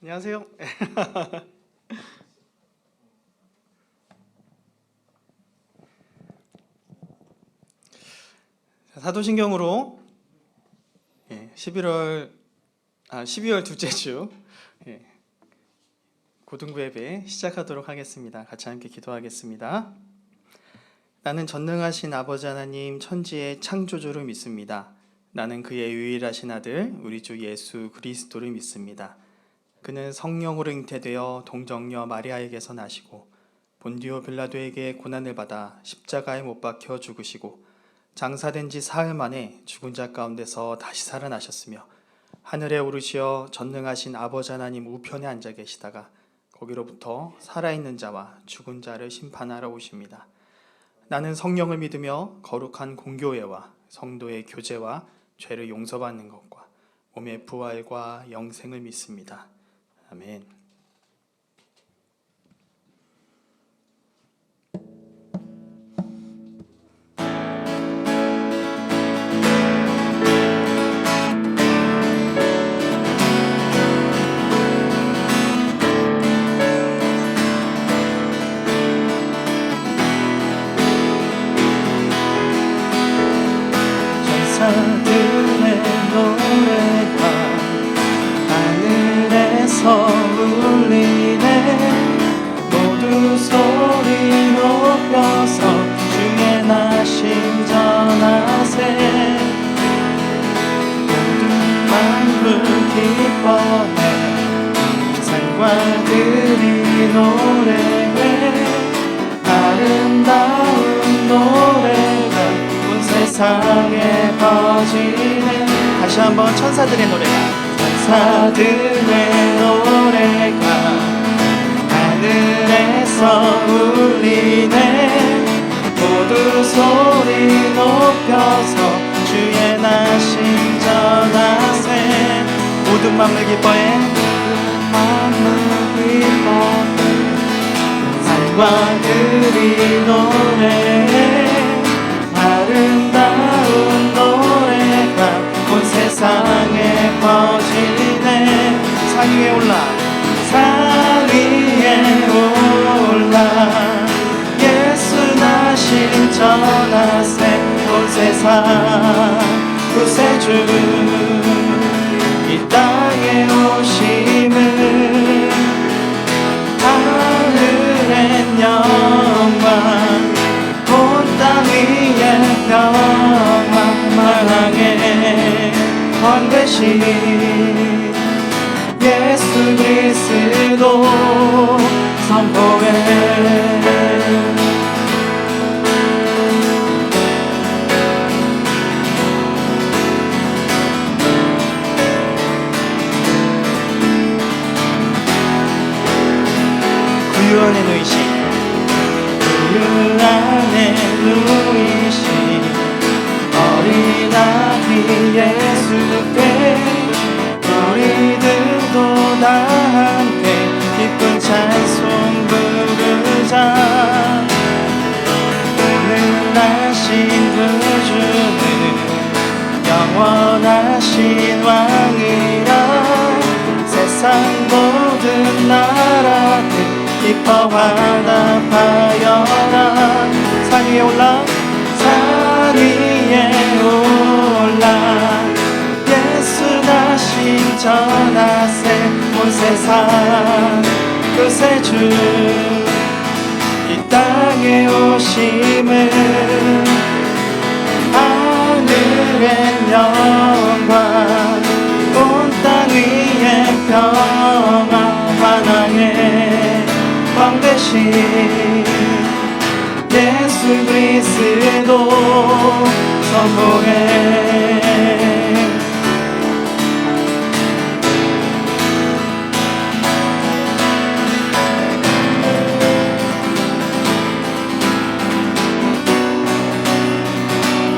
안녕하세요. 사도신경으로 12월 둘째 주 고등부 예배 시작하도록 하겠습니다. 같이 함께 기도하겠습니다. 나는 전능하신 아버지 하나님 천지의 창조주를 믿습니다. 나는 그의 유일하신 아들 우리 주 예수 그리스도를 믿습니다. 그는 성령으로 잉태되어 동정녀 마리아에게서 나시고 본디오 빌라도에게 고난을 받아 십자가에 못 박혀 죽으시고 장사된 지 사흘 만에 죽은 자 가운데서 다시 살아나셨으며 하늘에 오르시어 전능하신 아버지 하나님 우편에 앉아 계시다가 거기로부터 살아있는 자와 죽은 자를 심판하러 오십니다. 나는 성령을 믿으며 거룩한 공교회와 성도의 교제와 죄를 용서받는 것과 몸의 부활과 영생을 믿습니다. 아멘. 천사들의 노래가 하늘에서 울리네. 모두 소리 높여서 주의 나심 전하세. 모든 만물 기뻐해 산과 들이 노래해. 아름다운 노래가 온 세상에 퍼지네. 다시 한번 천사들의 노래가 천사들의 노래가 하늘에서 울리네. 모두 소리 높여서 주의 나심 전하세. 모든 만물 기뻐해 만물 기뻐해 산과 들이 노래해. 아름다운 노래가 온 세상에 퍼지네. 산 위에 올라 산 위에 올라 예수 나심 전하세. 온 세상 구세주 이 땅에 오심을 하늘의 영광 온 땅 위에 평강 만왕의 왕 되신 예수 그리스도 선포해. 구유 안에 누이신 그 안에 누이신 어린 아기 예수께 우리들도 다 함께 기쁜 찬송 부르자. 오늘 나신 구주는 영원하신 왕이라. 세상 모든 나라들 기뻐 화답하여라. 산 위에 올라 산 위에 올라 예수 나심 전하세. 온 세상 구세주 이 땅에 오심을 하늘의 영광 온 땅 위에 평화 만왕의 왕 되신 예수 그리스도 선포해.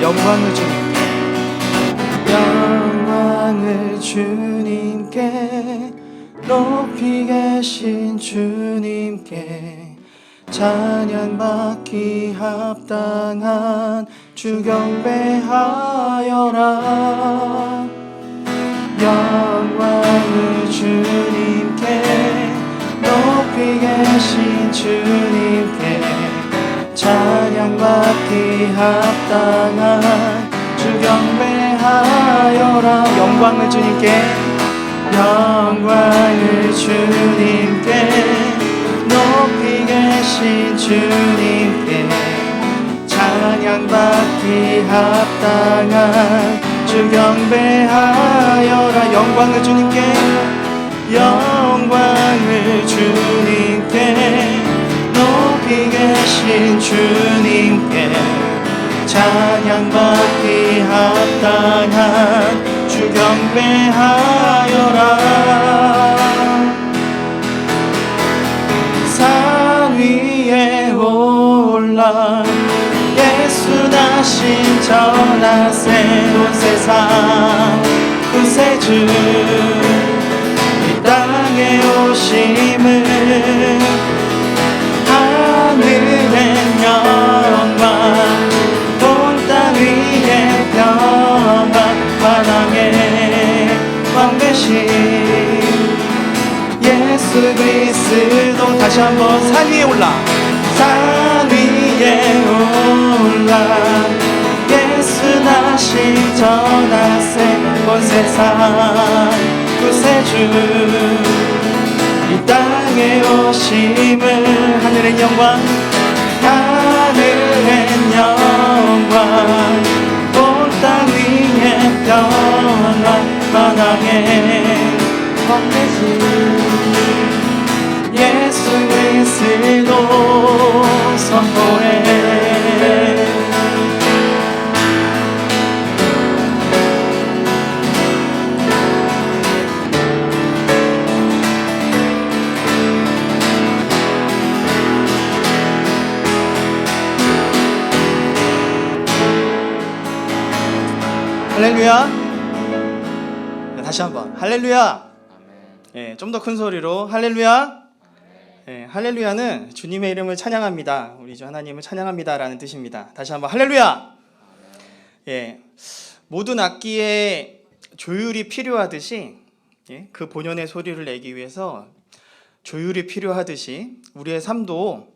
영광을 주님께 영광을 주님께 높이 계신 주님께 찬양받기 합당한 주 경배하여라. 영광을 주님께 주님께 찬양받기 합당한 주 경배하여라. 영광을 주님께, 영광을 주님께, 높이 계신 주님께 찬양받기 합당한 주 경배하여라. 영광을 주님께, 영광을 주님께, 높이 계신 주님께 찬양받기 합당한 주 경배하여라. 산 위에 올라 예수 나신 전한 새로운 세상 구세주 이 땅에 오심을 하늘의 영광 온 땅 위에 평강 만왕의 왕 되신 예수 그리스도. 다시 한번 산 위에 올라, 산 위에 올라 예수 나신 전한 새로운 세상 구세주 이 땅에 오심을 하늘의 영광, 하늘의 영광 온 땅 위에 평안 만왕의 왕 되신 예수 그리스도 선포해. 할렐루야. 다시 한번 할렐루야. 예, 좀 더 큰 소리로 할렐루야. 예, 할렐루야는 주님의 이름을 찬양합니다. 우리 주 하나님을 찬양합니다 라는 뜻입니다. 다시 한번 할렐루야. 예, 모든 악기에 조율이 필요하듯이, 예, 그 본연의 소리를 내기 위해서 조율이 필요하듯이 우리의 삶도,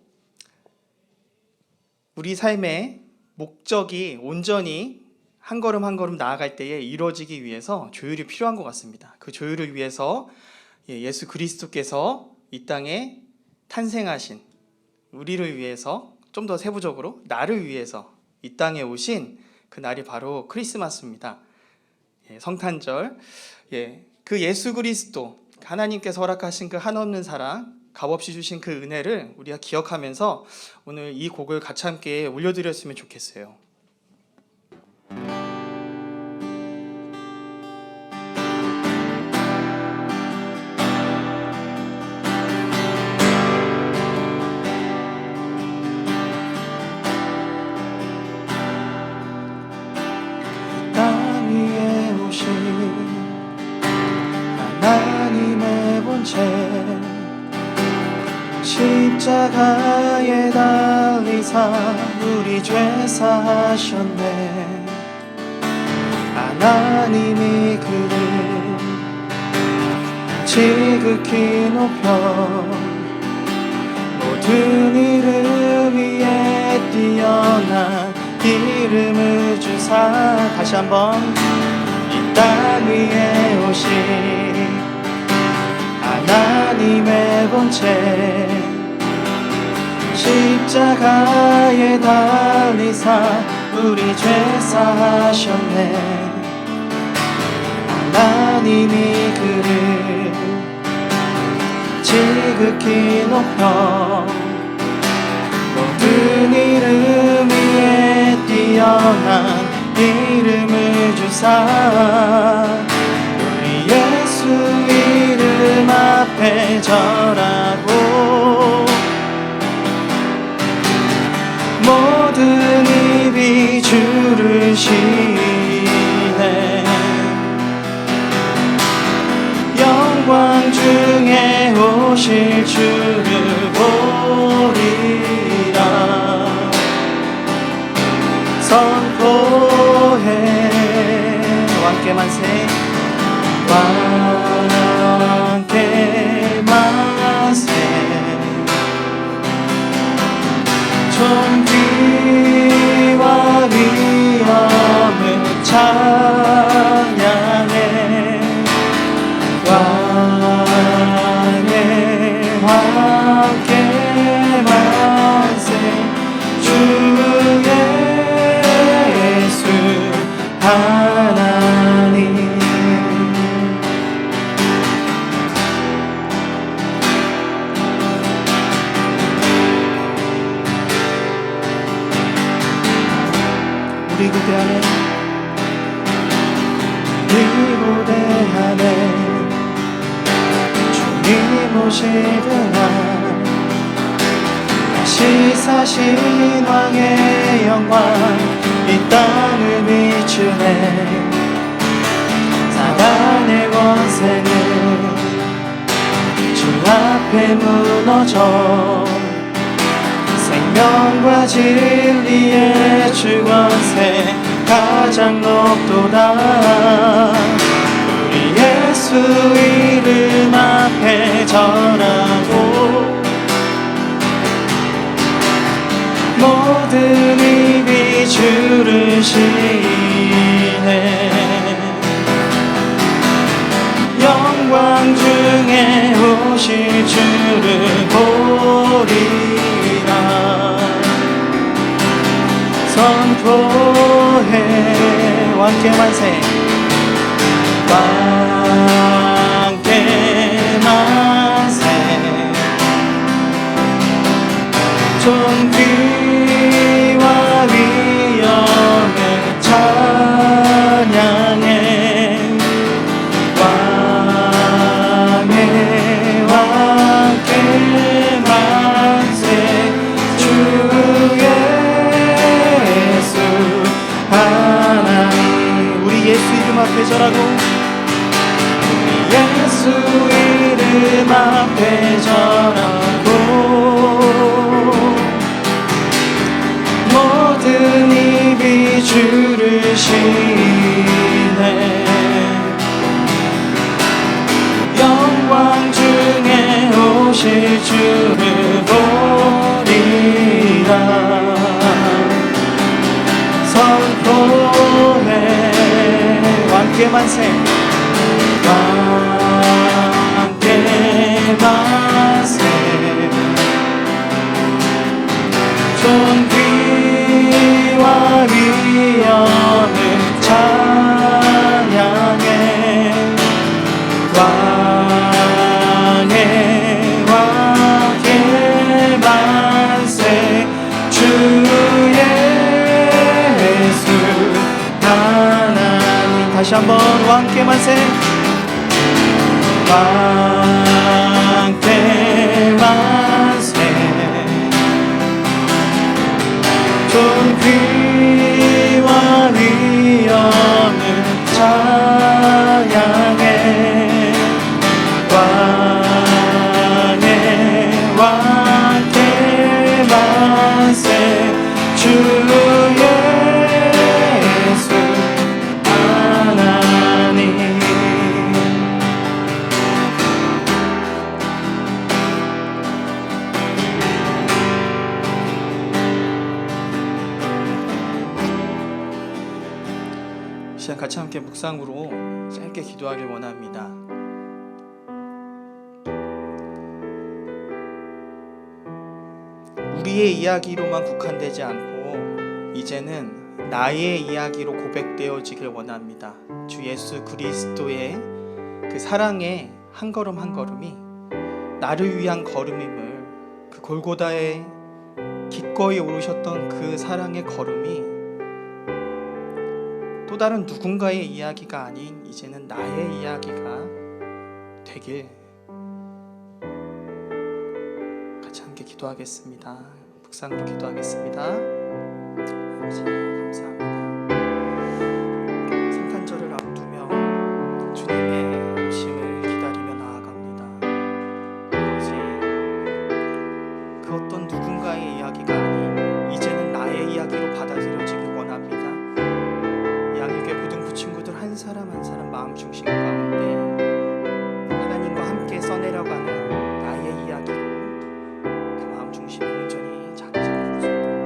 우리 삶의 목적이 온전히 한 걸음 한 걸음 나아갈 때에 이루어지기 위해서 조율이 필요한 것 같습니다. 그 조율을 위해서 예수 그리스도께서 이 땅에 탄생하신, 우리를 위해서, 좀 더 세부적으로 나를 위해서 이 땅에 오신 그 날이 바로 크리스마스입니다. 성탄절. 그 예수 그리스도, 하나님께서 허락하신 그 한없는 사랑, 값없이 주신 그 은혜를 우리가 기억하면서 오늘 이 곡을 같이 함께 올려드렸으면 좋겠어요. 하나님의 본체 십자가에 달리사 우리 죄 사하셨네. 하나님이 그를 지극히 높여 모든 이름 위에 뛰어난 이름을 주사. 다시 한번 이 땅 위에 오신 하나님의 본체 십자가에 달리사 우리 죄 사하셨네. 하나님이 그를 지극히 높여 모든 이름 위에 뛰어난 이름을 주사 우리 예수 이름 앞에 절하고 모든 입이 주를 시인해. 영광 중에 오실 주를 보리라 선포해. 왕께 만세 왕께 만세 존귀와 위엄을 찬양해 왕의 왕께 만세 주 예수 하나님 우리 무대 안에 우리 무대 안에 주님 오시는 날 다시 사신 왕의 영광 이 땅을 비추네 사단의 권세는 주 앞에 무너져 생명과 진리의 주권세 가장 높도다 우리 예수 이름 앞에 전하고 모든 입이 주를 시인해 영광 중에 오실 주를 보리라 선포해 왕께 만세 왕께 만세 존귀와 위엄을 찬양해 왕의 왕께 만세 주 예수 하나님 우리 예수 이름 앞에 절하고 우리 예수 이름 앞에 절하고 모든 입이 주를 시인해 영광 중에 오실 주를 보리라 선포해 왕께 만세 왕께 만세 존귀와 위엄을 찬양해 왕의 왕께 만세 주 예수 하나님 다시 한번 왕께 만세 왕께 만세 존귀와 위엄을 찬양해 왕의 왕께 만세 주 예수 하나님 이 시간 같이 함께 묵상으로 짧게 기도하길 원합니다. 우리의 이야기로만 국한되지 않고 이제는 나의 이야기로 고백되어지길 원합니다. 주 예수 그리스도의 그 사랑의 한 걸음 한 걸음이 나를 위한 걸음임을 그 골고다에 기꺼이 오르셨던 그 사랑의 걸음이 또 다른 누군가의 이야기가 아닌 이제는 나의 이야기가 되길 같이 함께 기도하겠습니다. 묵상으로 기도하겠습니다. 아버지 감사합니다. 성탄절을 앞두며 주님의 오심을 기다리며 나아갑니다. 아버지 그 어떤 누군가의 이야기가 아닌 이제는 나의 이야기로 받아들여지길 원합니다. 양육의 고등부 친구들 한 사람 한 사람 마음 중심 가운데 하나님과 함께 써내려가는 나의 이야기로 그 마음 중심에 온전히 자리 잡고 있습니다.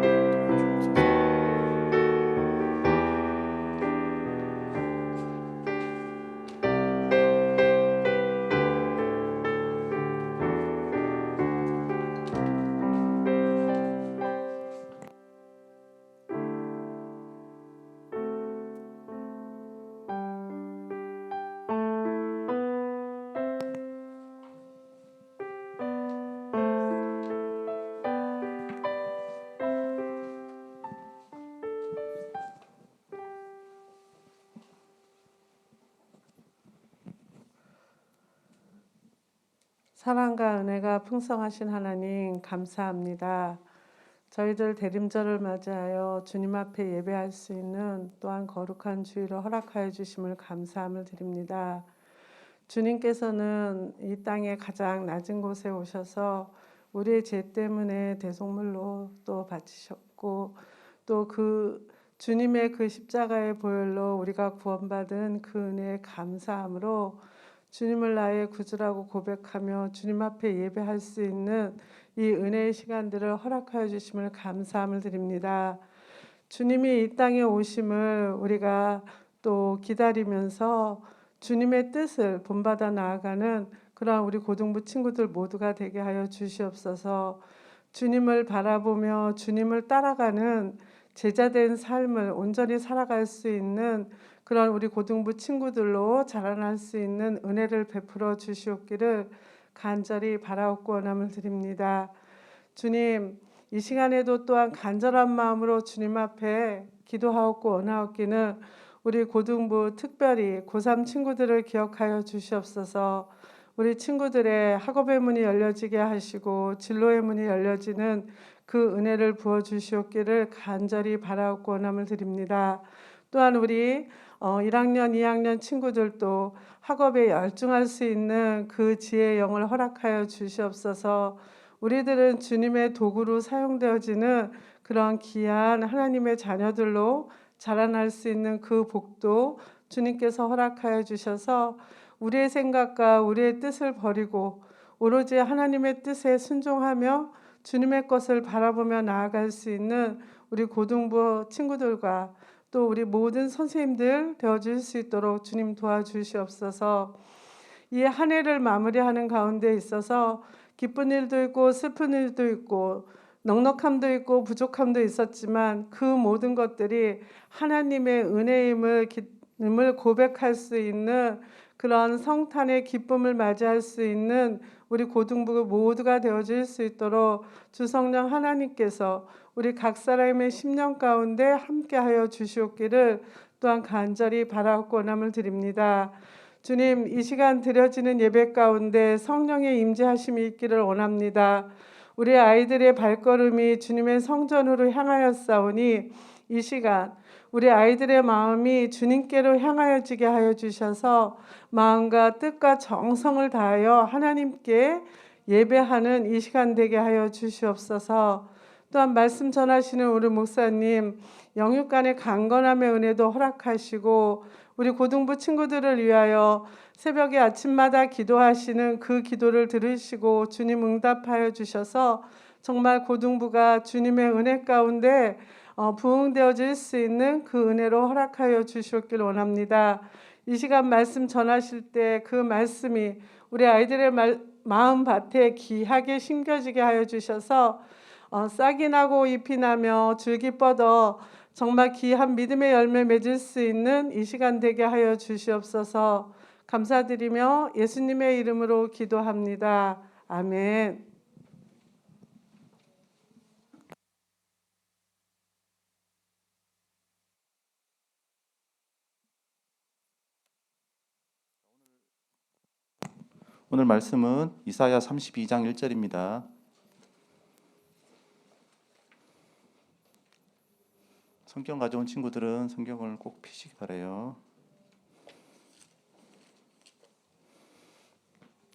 사랑과 은혜가 풍성하신 하나님 감사합니다. 저희들 대림절을 맞이하여 주님 앞에 예배할 수 있는 또한 거룩한 주일을 허락하여 주심을 감사함을 드립니다. 주님께서는 이 땅의 가장 낮은 곳에 오셔서 우리의 죄 때문에 대속물로 또 바치셨고, 또 그 주님의 그 십자가의 보혈로 우리가 구원받은 그 은혜에 감사함으로 주님을 나의 구주라고 고백하며 주님 앞에 예배할 수 있는 이 은혜의 시간들을 허락하여 주심을 감사함을 드립니다. 주님이 이 땅에 오심을 우리가 또 기다리면서 주님의 뜻을 본받아 나아가는 그러한 우리 고등부 친구들 모두가 되게 하여 주시옵소서. 주님을 바라보며 주님을 따라가는 제자된 삶을 온전히 살아갈 수 있는 그런 우리 고등부 친구들로 자라날 수 있는 은혜를 베풀어 주시옵기를 간절히 바라옵고 원함을 드립니다. 주님, 이 시간에도 또한 간절한 마음으로 주님 앞에 기도하옵고 원하옵기는 우리 고등부 특별히 고3 친구들을 기억하여 주시옵소서. 우리 친구들의 학업의 문이 열려지게 하시고 진로의 문이 열려지는 그 은혜를 부어 주시옵기를 간절히 바라옵고 원함을 드립니다. 또한 우리 1학년, 2학년 친구들도 학업에 열중할 수 있는 그 지혜의 영을 허락하여 주시옵소서. 우리들은 주님의 도구로 사용되어지는 그런 귀한 하나님의 자녀들로 자라날 수 있는 그 복도 주님께서 허락하여 주셔서 우리의 생각과 우리의 뜻을 버리고 오로지 하나님의 뜻에 순종하며 주님의 것을 바라보며 나아갈 수 있는 우리 고등부 친구들과 또 우리 모든 선생님들 되어줄 수 있도록 주님 도와주시옵소서. 이 한 해를 마무리하는 가운데 있어서 기쁜 일도 있고 슬픈 일도 있고 넉넉함도 있고 부족함도 있었지만 그 모든 것들이 하나님의 은혜임을 고백할 수 있는 그런 성탄의 기쁨을 맞이할 수 있는 우리 고등부 모두가 되어질 수 있도록 주 성령 하나님께서 우리 각 사람의 심령 가운데 함께하여 주시옵기를 또한 간절히 바라옵고 원함을 드립니다. 주님, 이 시간 드려지는 예배 가운데 성령의 임재하심이 있기를 원합니다. 우리 아이들의 발걸음이 주님의 성전으로 향하였사오니 이 시간 우리 아이들의 마음이 주님께로 향하여지게 하여 주셔서 마음과 뜻과 정성을 다하여 하나님께 예배하는 이 시간 되게 하여 주시옵소서. 또한 말씀 전하시는 우리 목사님 영육간의 강건함의 은혜도 허락하시고 우리 고등부 친구들을 위하여 새벽에 아침마다 기도하시는 그 기도를 들으시고 주님 응답하여 주셔서 정말 고등부가 주님의 은혜 가운데 부흥되어질 수 있는 그 은혜로 허락하여 주시옵길 원합니다. 이 시간 말씀 전하실 때 그 말씀이 우리 아이들의 마음 밭에 귀하게 심겨지게 하여 주셔서 싹이 나고 잎이 나며 줄기 뻗어 정말 귀한 믿음의 열매 맺을 수 있는 이 시간 되게 하여 주시옵소서. 감사드리며 예수님의 이름으로 기도합니다. 아멘. 오늘 말씀은 이사야 32장 1절입니다. 성경 가져온 친구들은 성경을 꼭 펴시기 바라요.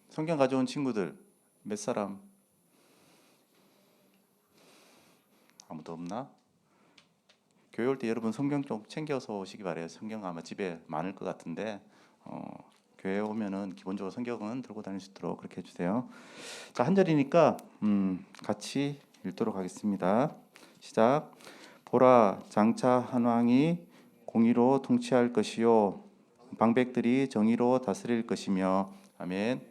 성경 가져온 친구들 몇 사람? 아무도 없나? 교회 올 때 여러분 성경 좀 챙겨서 오시기 바라요. 성경 아마 집에 많을 것 같은데 교회 오면은 기본적으로 성경은 들고 다닐 수 있도록 그렇게 해주세요. 자, 한 절이니까 같이 읽도록 하겠습니다. 시작. 보라, 장차 한 왕이 공의로 통치할 것이요 방백들이 정의로 다스릴 것이며. 아멘.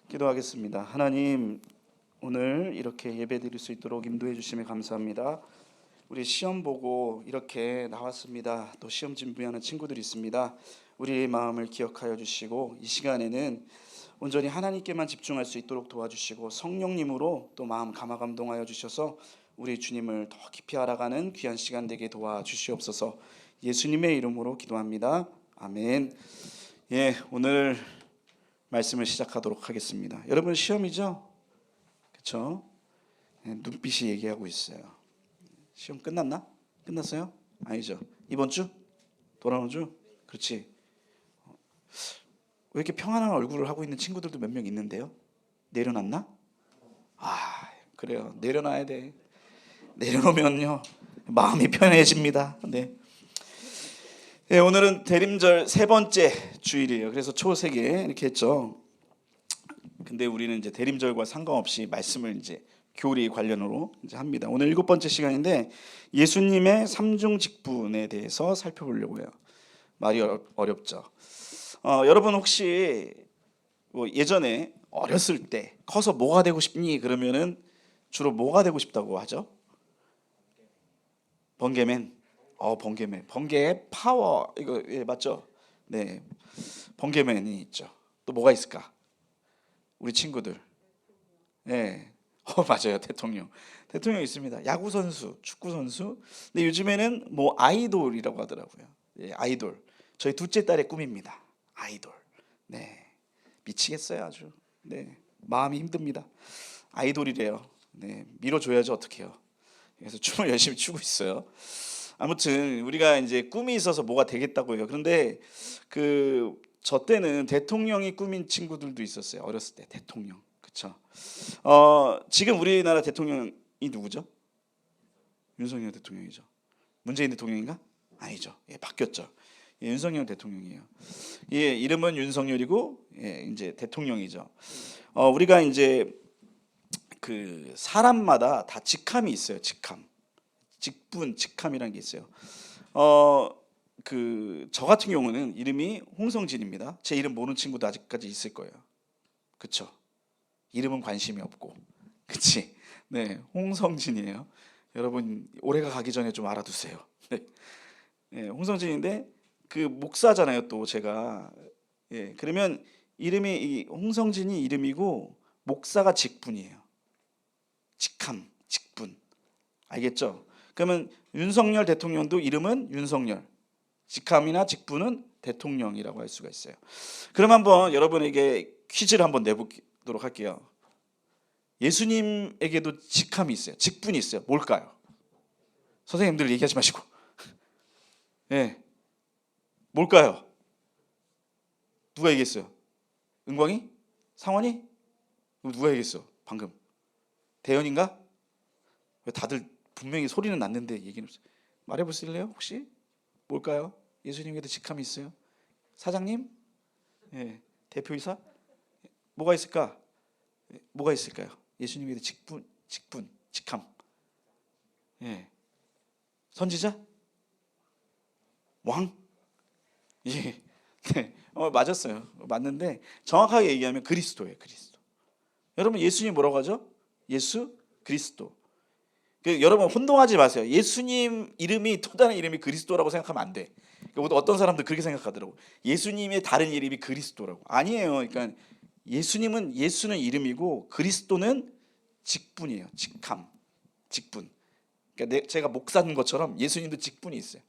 기도하겠습니다. 하나님, 오늘 이렇게 예배드릴 수 있도록 인도해 주심에 감사합니다. 우리 시험 보고 이렇게 나왔습니다. 또 시험 준비하는 친구들이 있습니다. 우리의 마음을 기억하여 주시고 이 시간에는 온전히 하나님께만 집중할 수 있도록 도와주시고 성령님으로 또 마음 감화감동하여 주셔서 우리 주님을 더 깊이 알아가는 귀한 시간 되게 도와주시옵소서. 예수님의 이름으로 기도합니다. 아멘. 예, 오늘 말씀을 시작하도록 하겠습니다. 여러분 시험이죠? 그렇죠? 눈빛이 얘기하고 있어요. 시험 끝났나? 끝났어요? 아니죠. 이번 주? 돌아오는 주? 그렇지. 왜 이렇게 평안한 얼굴을 하고 있는 친구들도 몇 명 있는데요? 내려놨나? 아, 그래요. 내려놔야 돼. 내려놓으면요 마음이 편해집니다. 네. 네, 오늘은 대림절 세 번째 주일이에요. 그래서 초세계 이렇게 했죠. 근데 우리는 이제 대림절과 상관없이 말씀을 이제 교리 관련으로 이제 합니다. 오늘 7번째 시간인데 예수님의 삼중 직분에 대해서 살펴보려고 해요. 말이 어렵죠. 여러분 혹시 뭐 예전에 어렸을 때 커서 뭐가 되고 싶니? 그러면은 주로 뭐가 되고 싶다고 하죠? 번개맨. 번개맨. 번개의 파워. 이거 예, 맞죠? 네. 번개맨이 있죠. 또 뭐가 있을까? 우리 친구들. 네. 맞아요. 대통령. 대통령 있습니다. 야구 선수, 축구 선수. 근데 요즘에는 뭐 아이돌이라고 하더라고요. 예, 아이돌. 저희 둘째 딸의 꿈입니다. 아이돌. 네. 미치겠어요, 아주. 네. 마음이 힘듭니다. 아이돌이래요. 네. 밀어줘야죠, 어떡해요. 그래서 춤을 열심히 추고 있어요. 아무튼 우리가 이제 꿈이 있어서 뭐가 되겠다고 해요. 그런데 저 때는 대통령이 꿈인 친구들도 있었어요. 어렸을 때 대통령. 그렇죠? 지금 우리나라 대통령이 누구죠? 윤석열 대통령이죠. 문재인 대통령인가? 아니죠. 예, 바뀌었죠. 예, 윤석열 대통령이에요. 예, 이름은 윤석열이고 예, 이제 대통령이죠. 우리가 이제 사람마다 다 직함이 있어요. 직함, 직분, 직함이라는 게 있어요. 저 같은 경우는 이름이 홍성진입니다. 제 이름 모르는 친구도 아직까지 있을 거예요. 그렇죠? 이름은 관심이 없고, 그렇지? 네, 홍성진이에요. 여러분 올해가 가기 전에 좀 알아두세요. 네, 네 홍성진인데 목사잖아요. 또 제가 예, 그러면 이름이 이 홍성진이 이름이고 목사가 직분이에요. 직함, 직분. 알겠죠? 그러면 윤석열 대통령도 이름은 윤석열. 직함이나 직분은 대통령이라고 할 수가 있어요. 그럼 한번 여러분에게 퀴즈를 한번 내보도록 할게요. 예수님에게도 직함이 있어요. 직분이 있어요. 뭘까요? 선생님들 얘기하지 마시고. 네. 뭘까요? 누가 얘기했어요? 은광이? 상원이? 누가 얘기했어? 방금. 대현인가? 왜 다들 분명히 소리는 났는데 얘기는 없어요. 말해보실래요? 혹시? 뭘까요? 예수님에게도 직함이 있어요. 사장님? 예, 대표이사? 뭐가 있을까? 뭐가 있을까요? 예수님에게도 직분, 직함. 예, 선지자? 왕? 예, 네, 맞았어요. 맞는데 정확하게 얘기하면 그리스도예요. 그리스도. 여러분 예수님 뭐라고 하죠? 예수 그리스도. 여러분 혼동하지 마세요. 예수님 이름이 또 다른 이름이 그리스도라고 생각하면 안 돼. 어떤 사람들 그렇게 생각하더라고. 예수님의 다른 이름이 그리스도라고. 아니에요. 그러니까 예수는 이름이고 그리스도는 직분이에요. 직함, 직분. 그러니까 제가 목사인 것처럼 예수님도 직분이 있어요.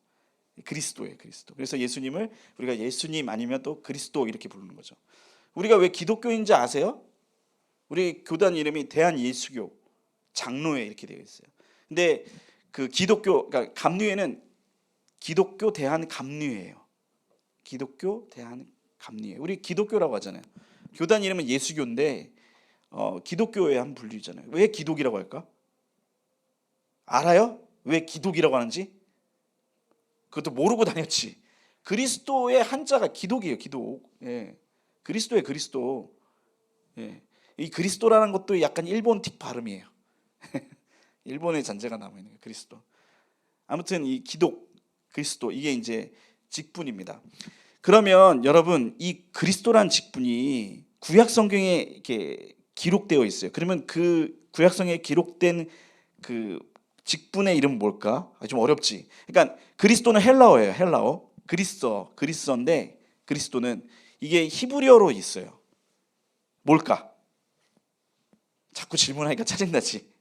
그리스도예요, 그리스도. 그래서 예수님을 우리가 예수님 아니면 또 그리스도 이렇게 부르는 거죠. 우리가 왜 기독교인지 아세요? 우리 교단 이름이 대한예수교 장로회 이렇게 되어 있어요. 근데 그러니까 감리회는 기독교 대한감리회예요. 기독교 대한감리회. 우리 기독교라고 하잖아요. 교단 이름은 예수교인데 기독교의 한 분류잖아요. 왜 기독이라고 할까? 알아요? 왜 기독이라고 하는지? 그것도 모르고 다녔지. 그리스도의 한자가 기독이에요. 기독. 예. 그리스도의 그리스도. 예. 이 그리스도라는 것도 약간 일본틱 발음이에요. 일본의 잔재가 남아 있는 그리스도. 아무튼 이 그리스도 이게 이제 직분입니다. 그러면 여러분 이 그리스도란 직분이 구약 성경에 이렇게 기록되어 있어요. 그러면 그 구약 성경에 기록된 그 직분의 이름 뭘까? 좀 어렵지. 그러니까 그리스도는 헬라어예요. 헬라어. 그리스어인데 그리스도는 이게 히브리어로 있어요. 뭘까? 자꾸 질문하니까 짜증나지.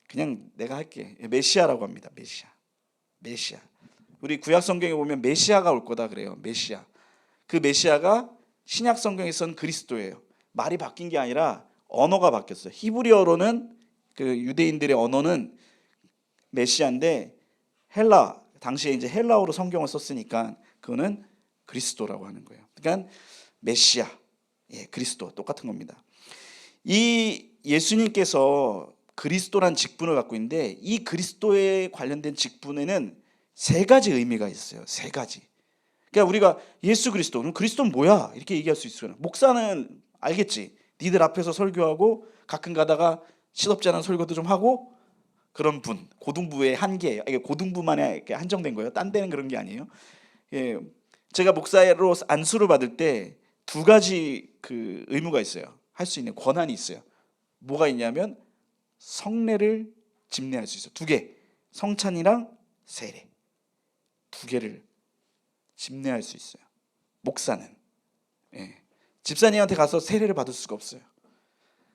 그냥 내가 할게. 메시아라고 합니다. 메시아. 우리 구약 성경에 보면 메시아가 올 거다 그래요. 메시아. 그 메시아가 신약 성경에서는 그리스도예요. 말이 바뀐 게 아니라 언어가 바뀌었어요. 히브리어로는 그 유대인들의 언어는 메시아인데 헬라 당시에 이제 헬라어로 성경을 썼으니까 그거는 그리스도라고 하는 거예요. 그러니까 메시아, 예, 그리스도 똑같은 겁니다. 이 예수님께서 그리스도란 직분을 갖고 있는데 이 그리스도에 관련된 직분에는 세 가지 의미가 있어요. 세 가지. 그러니까 우리가 예수 그리스도, 그럼 그리스도는 뭐야? 이렇게 얘기할 수 있어요. 목사는 알겠지. 니들 앞에서 설교하고 가끔 가다가 시덥지 않은 설교도 좀 하고 그런 분, 고등부의 한계예요. 이게 고등부만에 이렇게 한정된 거예요. 딴 데는 그런 게 아니에요. 예, 제가 목사로 안수를 받을 때 두 가지 그 의무가 있어요. 할 수 있는 권한이 있어요. 뭐가 있냐면 성례를 집례할 수 있어요. 두 개, 성찬이랑 세례 두 개를 집례할 수 있어요. 목사는. 예. 집사님한테 가서 세례를 받을 수가 없어요.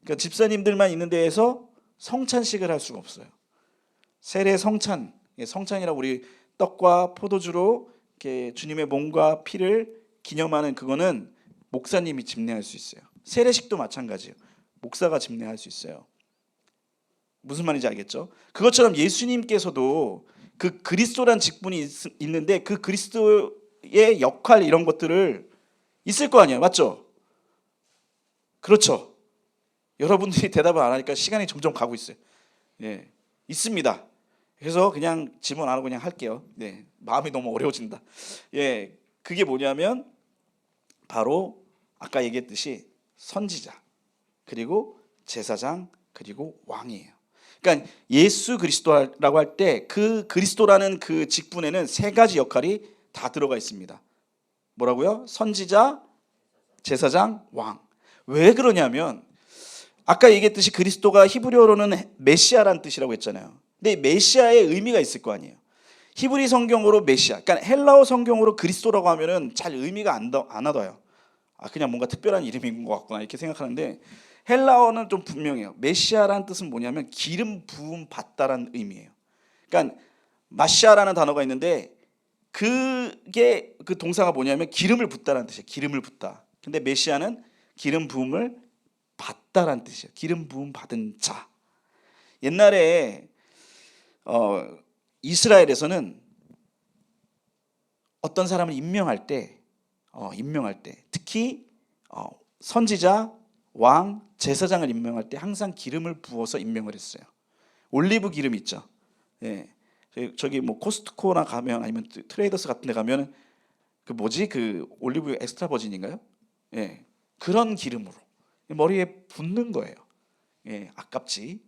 그러니까 집사님들만 있는 데에서 성찬식을 할 수가 없어요. 세례 성찬, 성찬이라고 우리 떡과 포도주로 이렇게 주님의 몸과 피를 기념하는 그거는 목사님이 집례할 수 있어요. 세례식도 마찬가지예요. 목사가 집례할 수 있어요. 무슨 말인지 알겠죠? 그것처럼 예수님께서도 그 그리스도란 직분이 있는데 그 그리스도의 역할 이런 것들을 있을 거 아니에요. 맞죠? 그렇죠. 여러분들이 대답을 안 하니까 시간이 점점 가고 있어요. 예, 있습니다. 그래서 그냥 질문 안 하고 그냥 할게요. 네, 마음이 너무 어려워진다. 예, 그게 뭐냐면 바로 아까 얘기했듯이 선지자 그리고 제사장 그리고 왕이에요. 그러니까 예수 그리스도라고 할 때 그 그리스도라는 그 직분에는 세 가지 역할이 다 들어가 있습니다. 뭐라고요? 선지자, 제사장, 왕. 왜 그러냐면 아까 얘기했듯이 그리스도가 히브리어로는 메시아라는 뜻이라고 했잖아요. 근데 메시아의 의미가 있을 거 아니에요. 히브리 성경으로 메시아, 그러니까 헬라어 성경으로 그리스도라고 하면은 잘 의미가 안 와닿아요. 아, 그냥 뭔가 특별한 이름인 것 같구나 이렇게 생각하는데 헬라어는 좀 분명해요. 메시아라는 뜻은 뭐냐면 기름 부음 받다라는 의미예요. 그러니까 마시아라는 단어가 있는데 그게 그 동사가 뭐냐면 기름을 붓다라는 뜻이에요. 기름을 붓다. 근데 메시아는 기름 부음을 받다라는 뜻이에요. 기름 부음 받은 자. 옛날에 이스라엘에서는 어떤 사람을 임명할 때 특히 선지자, 왕, 제사장을 임명할 때 항상 기름을 부어서 임명을 했어요. 올리브 기름 있죠. 예. 저기 뭐 코스트코나 가면 아니면 트레이더스 같은 데 가면 그 뭐지? 그 올리브 엑스트라 버진인가요? 예. 그런 기름으로 머리에 붓는 거예요. 예, 아깝지.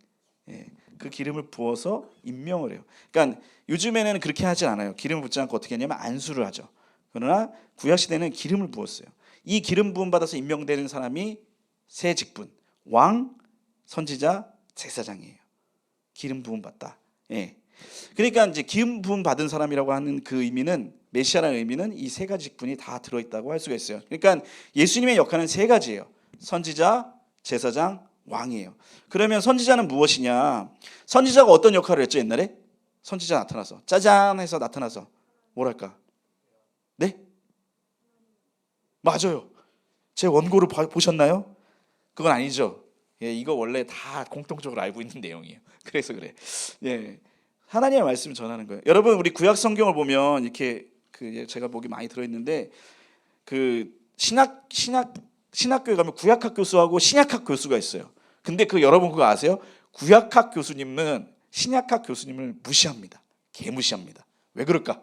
예. 그 기름을 부어서 임명을 해요. 그러니까 요즘에는 그렇게 하진 않아요. 기름을 붓지 않고 어떻게 하냐면 안수를 하죠. 그러나 구약 시대는 기름을 부었어요. 이 기름 부음 받아서 임명되는 사람이 세 직분, 왕, 선지자, 제사장이에요. 기름 부음 받다. 예. 그러니까 이제 기름 부음 받은 사람이라고 하는 그 의미는 메시아라는 의미는 이 세 가지 직분이 다 들어있다고 할 수가 있어요. 그러니까 예수님의 역할은 세 가지예요. 선지자, 제사장, 왕이에요. 그러면 선지자는 무엇이냐? 선지자가 어떤 역할을 했죠 옛날에? 선지자 나타나서 짜잔 해서 나타나서 뭐랄까? 네? 맞아요. 제 원고를 보셨나요? 그건 아니죠. 예, 이거 원래 다 공통적으로 알고 있는 내용이에요. 그래서 그래. 예, 하나님의 말씀을 전하는 거예요. 여러분 우리 구약 성경을 보면 이렇게 그 제가 목이 많이 들어 있는데 그 신학교에 가면 구약학 교수하고 신약학 교수가 있어요. 근데 그 여러분 그거 아세요? 구약학 교수님은 신약학 교수님을 무시합니다. 개무시합니다. 왜 그럴까?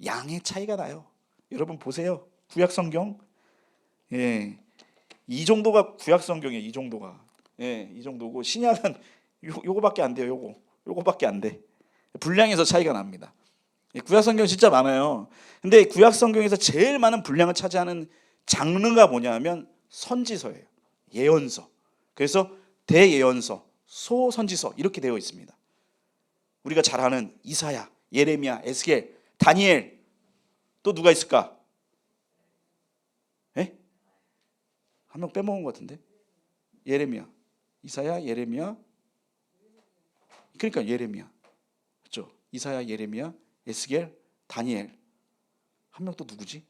양의 차이가 나요. 여러분 보세요. 구약 성경. 예. 이 정도가 구약 성경이에요. 이 정도가. 예, 이 정도고 신약은 요거밖에 안 돼요. 요거밖에 안 돼. 분량에서 차이가 납니다. 예, 구약 성경 진짜 많아요. 근데 구약 성경에서 제일 많은 분량을 차지하는 장르가 뭐냐면 선지서예요. 예언서. 그래서 대예언서, 소선지서 이렇게 되어 있습니다. 우리가 잘 아는 이사야, 예레미야, 에스겔, 다니엘 또 누가 있을까? 예? 한 명 빼먹은 것 같은데? 예레미야, 이사야, 예레미야. 그러니까 예레미야, 그렇죠? 이사야, 예레미야, 에스겔, 다니엘. 한 명 또 누구지?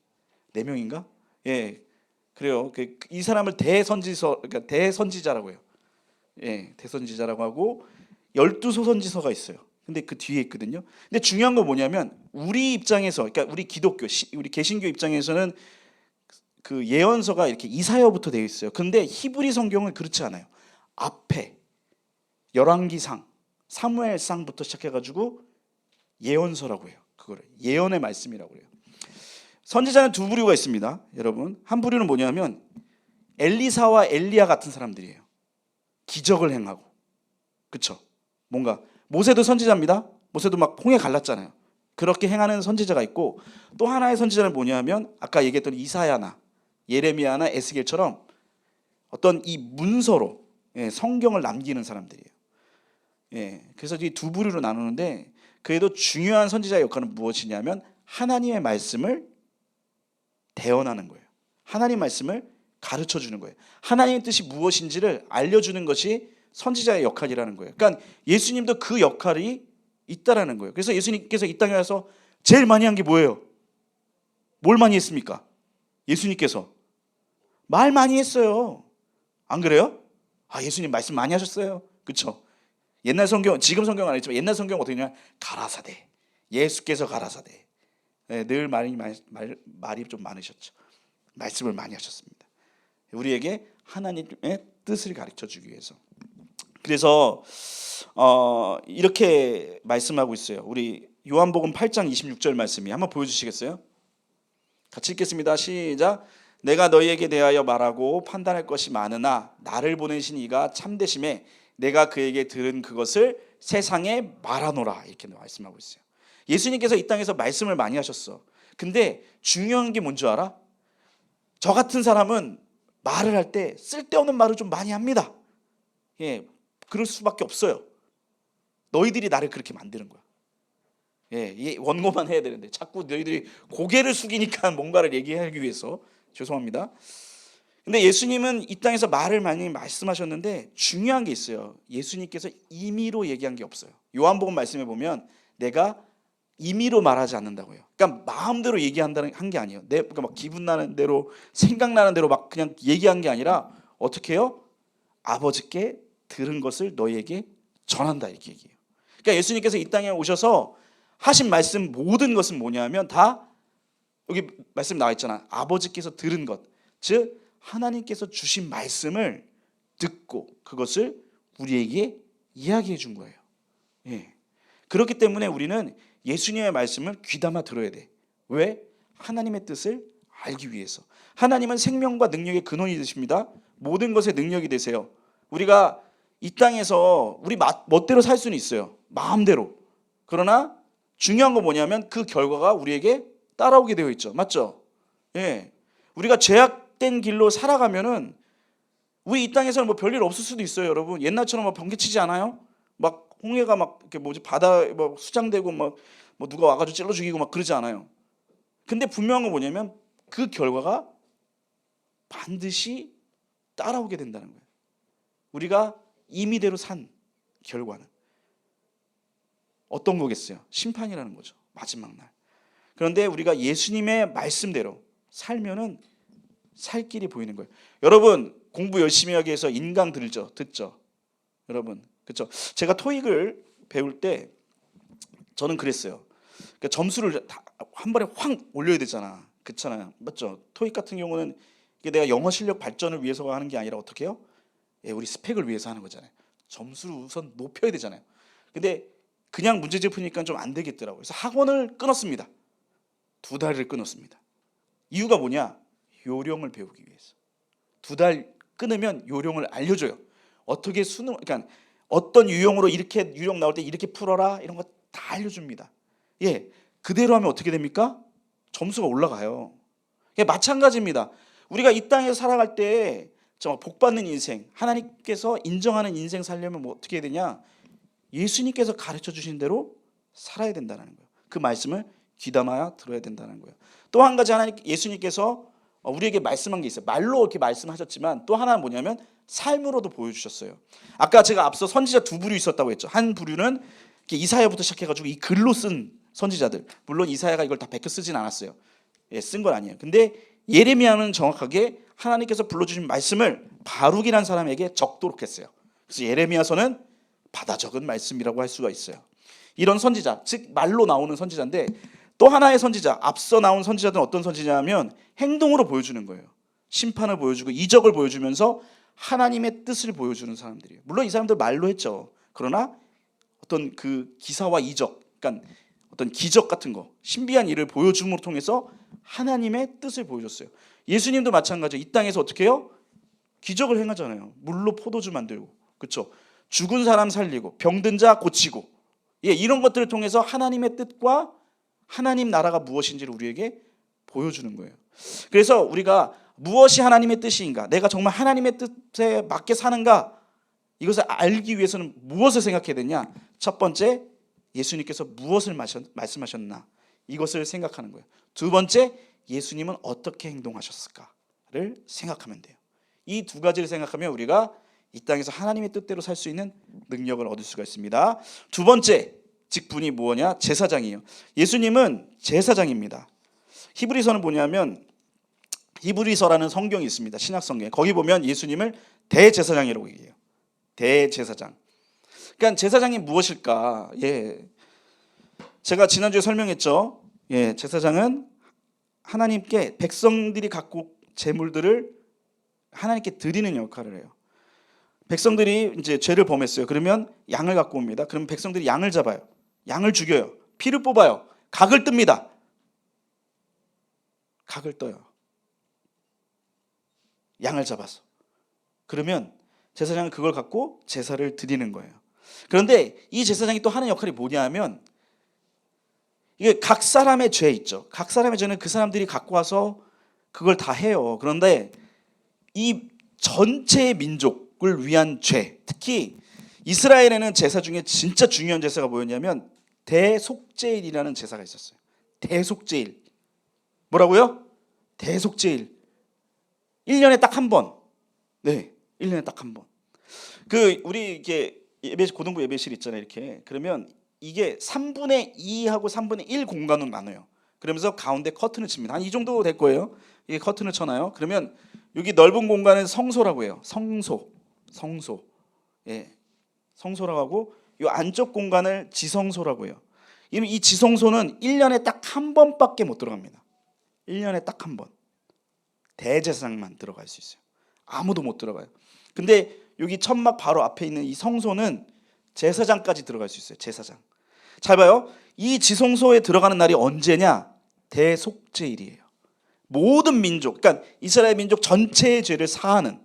4명인가? 예, 그래요. 이 사람을 그러니까 대선지자라고 해요. 예, 대선지자라고 하고 12소선지서가 있어요. 근데 그 뒤에 있거든요. 근데 중요한 건 뭐냐면 우리 입장에서, 그러니까 우리 기독교, 우리 개신교 입장에서는 그 예언서가 이렇게 이사야부터 되어 있어요. 근데 히브리 성경은 그렇지 않아요. 앞에 열왕기상, 사무엘상부터 시작해가지고 예언서라고 해요. 그거를 예언의 말씀이라고 해요. 선지자는 두 부류가 있습니다, 여러분. 한 부류는 뭐냐면 엘리사와 엘리야 같은 사람들이에요. 기적을 행하고, 그렇죠? 뭔가 모세도 선지자입니다. 모세도 막 홍해 갈랐잖아요. 그렇게 행하는 선지자가 있고, 또 하나의 선지자는 뭐냐면 아까 얘기했던 이사야나 예레미야나 에스겔처럼 어떤 이 문서로 성경을 남기는 사람들이에요. 그래서 이 두 부류로 나누는데, 그래도 중요한 선지자의 역할은 무엇이냐면 하나님의 말씀을 대언하는 거예요. 하나님 말씀을 가르쳐 주는 거예요. 하나님의 뜻이 무엇인지를 알려주는 것이 선지자의 역할이라는 거예요. 그러니까 예수님도 그 역할이 있다라는 거예요. 그래서 예수님께서 이 땅에 와서 제일 많이 한 게 뭐예요? 뭘 많이 했습니까? 예수님께서 말 많이 했어요. 안 그래요? 예수님 말씀 많이 하셨어요. 그렇죠? 옛날 성경, 지금 성경은 아니지만 옛날 성경 어떻게 했냐면 가라사대, 예수께서 가라사대. 늘 말이 좀 많으셨죠. 말씀을 많이 하셨습니다. 우리에게 하나님의 뜻을 가르쳐 주기 위해서. 그래서 이렇게 말씀하고 있어요. 우리 요한복음 8장 26절 말씀이 한번 보여주시겠어요? 같이 읽겠습니다. 시작. 내가 너희에게 대하여 말하고 판단할 것이 많으나 나를 보내신 이가 참되심에 내가 그에게 들은 그것을 세상에 말하노라. 이렇게 말씀하고 있어요. 예수님께서 이 땅에서 말씀을 많이 하셨어. 근데 중요한 게 뭔지 알아? 저 같은 사람은 말을 할 때 쓸데없는 말을 좀 많이 합니다. 그럴 수밖에 없어요. 너희들이 나를 그렇게 만드는 거야. 원고만 해야 되는데 자꾸 너희들이 고개를 숙이니까 뭔가를 얘기하기 위해서. 죄송합니다. 근데 예수님은 이 땅에서 말을 많이 말씀하셨는데 중요한 게 있어요. 예수님께서 임의로 얘기한 게 없어요. 요한복음 말씀에 보면 내가 임의로 말하지 않는다고요. 그러니까 마음대로 얘기한다는 한 게 아니에요. 그러니까 막 기분 나는 대로 생각나는 대로 막 그냥 얘기한 게 아니라 어떻게 해요? 아버지께 들은 것을 너희에게 전한다, 이렇게 얘기해요. 그러니까 예수님께서 이 땅에 오셔서 하신 말씀 모든 것은 뭐냐면 다 여기 말씀 나와 있잖아. 아버지께서 들은 것, 즉 하나님께서 주신 말씀을 듣고 그것을 우리에게 이야기해 준 거예요. 그렇기 때문에 우리는 예수님의 말씀을 귀담아 들어야 돼. 왜? 하나님의 뜻을 알기 위해서. 하나님은 생명과 능력의 근원이 되십니다. 모든 것에 능력이 되세요. 우리가 이 땅에서 우리 멋대로 살 수는 있어요. 마음대로. 그러나 중요한 건 뭐냐면 그 결과가 우리에게 따라오게 되어 있죠. 맞죠? 우리가 죄악된 길로 살아가면은 우리 이 땅에서는 뭐 별일 없을 수도 있어요, 여러분. 옛날처럼 막 번개치지 않아요? 막 홍해가 막 이렇게 바다에 막 수장되고 뭐 누가 와가지고 찔러 죽이고 막 그러지 않아요. 근데 분명한 건 뭐냐면 그 결과가 반드시 따라오게 된다는 거예요. 우리가 임의대로 산 결과는 어떤 거겠어요? 심판이라는 거죠. 마지막 날. 그런데 우리가 예수님의 말씀대로 살면은 살 길이 보이는 거예요. 여러분 공부 열심히 하기 위해서 인강 듣죠. 여러분 그렇죠? 제가 토익을 배울 때 저는 그랬어요. 그러니까 점수를 한 번에 확 올려야 되잖아. 그렇잖아요. 맞죠? 토익 같은 경우는 이게 내가 영어 실력 발전을 위해서 하는 게 아니라 어떻게 해요? 우리 스펙을 위해서 하는 거잖아요. 점수를 우선 높여야 되잖아요. 근데 그냥 문제집 푸니까 좀 안 되겠더라고요. 그래서 학원을 끊었습니다. 2달을 끊었습니다. 이유가 뭐냐? 요령을 배우기 위해서. 2달 끊으면 요령을 알려줘요. 어떻게 그러니까 어떤 유형으로 이렇게 유형 나올 때 이렇게 풀어라 이런 거 다 알려줍니다. 그대로 하면 어떻게 됩니까? 점수가 올라가요. 마찬가지입니다. 우리가 이 땅에서 살아갈 때 정말 복 받는 인생, 하나님께서 인정하는 인생 살려면 뭐 어떻게 해야 되냐? 예수님께서 가르쳐 주신 대로 살아야 된다는 거예요. 그 말씀을 귀담아 들어야 된다는 거예요. 또 한 가지 예수님께서 우리에게 말씀한 게 있어요. 말로 이렇게 말씀하셨지만 또 하나는 뭐냐면 삶으로도 보여주셨어요. 아까 제가 앞서 선지자 두 부류 있었다고 했죠. 한 부류는 이사야부터 시작해가지고 이 글로 쓴 선지자들, 물론 이사야가 이걸 다 베껴 쓰진 않았어요. 쓴 건 아니에요. 근데 예레미야는 정확하게 하나님께서 불러주신 말씀을 바룩이라는 사람에게 적도록 했어요. 그래서 예레미야서는 받아 적은 말씀이라고 할 수가 있어요. 이런 선지자, 즉 말로 나오는 선지자인데, 또 하나의 선지자, 앞서 나온 선지자들은 어떤 선지자냐면 행동으로 보여주는 거예요. 심판을 보여주고 이적을 보여주면서 하나님의 뜻을 보여주는 사람들이에요. 물론 이 사람들 말로 했죠. 그러나 어떤 그 기사와 이적, 그러니까 어떤 기적 같은 거, 신비한 일을 보여줌으로 통해서 하나님의 뜻을 보여줬어요. 예수님도 마찬가지예요. 이 땅에서 어떻게 해요? 기적을 행하잖아요. 물로 포도주 만들고, 그렇죠? 죽은 사람 살리고, 병든 자 고치고, 이런 것들을 통해서 하나님의 뜻과 하나님 나라가 무엇인지를 우리에게 보여주는 거예요. 그래서 우리가 무엇이 하나님의 뜻인가, 내가 정말 하나님의 뜻에 맞게 사는가, 이것을 알기 위해서는 무엇을 생각해야 되냐? 첫 번째, 예수님께서 무엇을 말씀하셨나, 이것을 생각하는 거예요. 두 번째, 예수님은 어떻게 행동하셨을까를 생각하면 돼요. 이 두 가지를 생각하면 우리가 이 땅에서 하나님의 뜻대로 살 수 있는 능력을 얻을 수가 있습니다. 두 번째 직분이 뭐냐? 제사장이에요. 예수님은 제사장입니다. 히브리서는 뭐냐면, 히브리서라는 성경이 있습니다. 신약 성경에. 거기 보면 예수님을 대제사장이라고 얘기해요. 대제사장. 그러니까 제사장이 무엇일까? 제가 지난주에 설명했죠. 제사장은 하나님께 백성들이 갖고 제물들을 하나님께 드리는 역할을 해요. 백성들이 이제 죄를 범했어요. 그러면 양을 갖고 옵니다. 그러면 백성들이 양을 잡아요. 양을 죽여요. 피를 뽑아요. 각을 뜹니다. 각을 떠요. 양을 잡아서. 그러면 제사장은 그걸 갖고 제사를 드리는 거예요. 그런데 이 제사장이 또 하는 역할이 뭐냐 하면, 이게 각 사람의 죄 있죠. 각 사람의 죄는 그 사람들이 갖고 와서 그걸 다 해요. 그런데 이 전체 민족을 위한 죄, 특히 이스라엘에는 제사 중에 진짜 중요한 제사가 뭐였냐면 대속죄일이라는 제사가 있었어요. 대속죄일. 뭐라고요? 대속죄일. 1년에 딱 한 번. 1년에 딱 한 번. 우리 이게 고등부 예배실 있잖아요. 이렇게. 그러면 이게 3분의 2하고 3분의 1 공간으로 나눠요. 그러면서 가운데 커튼을 칩니다. 한 이 정도 될 거예요. 이게 커튼을 쳐놔요. 그러면 여기 넓은 공간은 성소라고 해요. 성소. 성소라고 하고, 이 안쪽 공간을 지성소라고 해요. 이 지성소는 1년에 딱 한 번밖에 못 들어갑니다. 1년에 딱 한 번. 대제사장만 들어갈 수 있어요. 아무도 못 들어가요. 근데 여기 천막 바로 앞에 있는 이 성소는 제사장까지 들어갈 수 있어요. 제사장. 잘 봐요. 이 지성소에 들어가는 날이 언제냐? 대속죄일이에요. 모든 민족, 그러니까 이스라엘 민족 전체의 죄를 사하는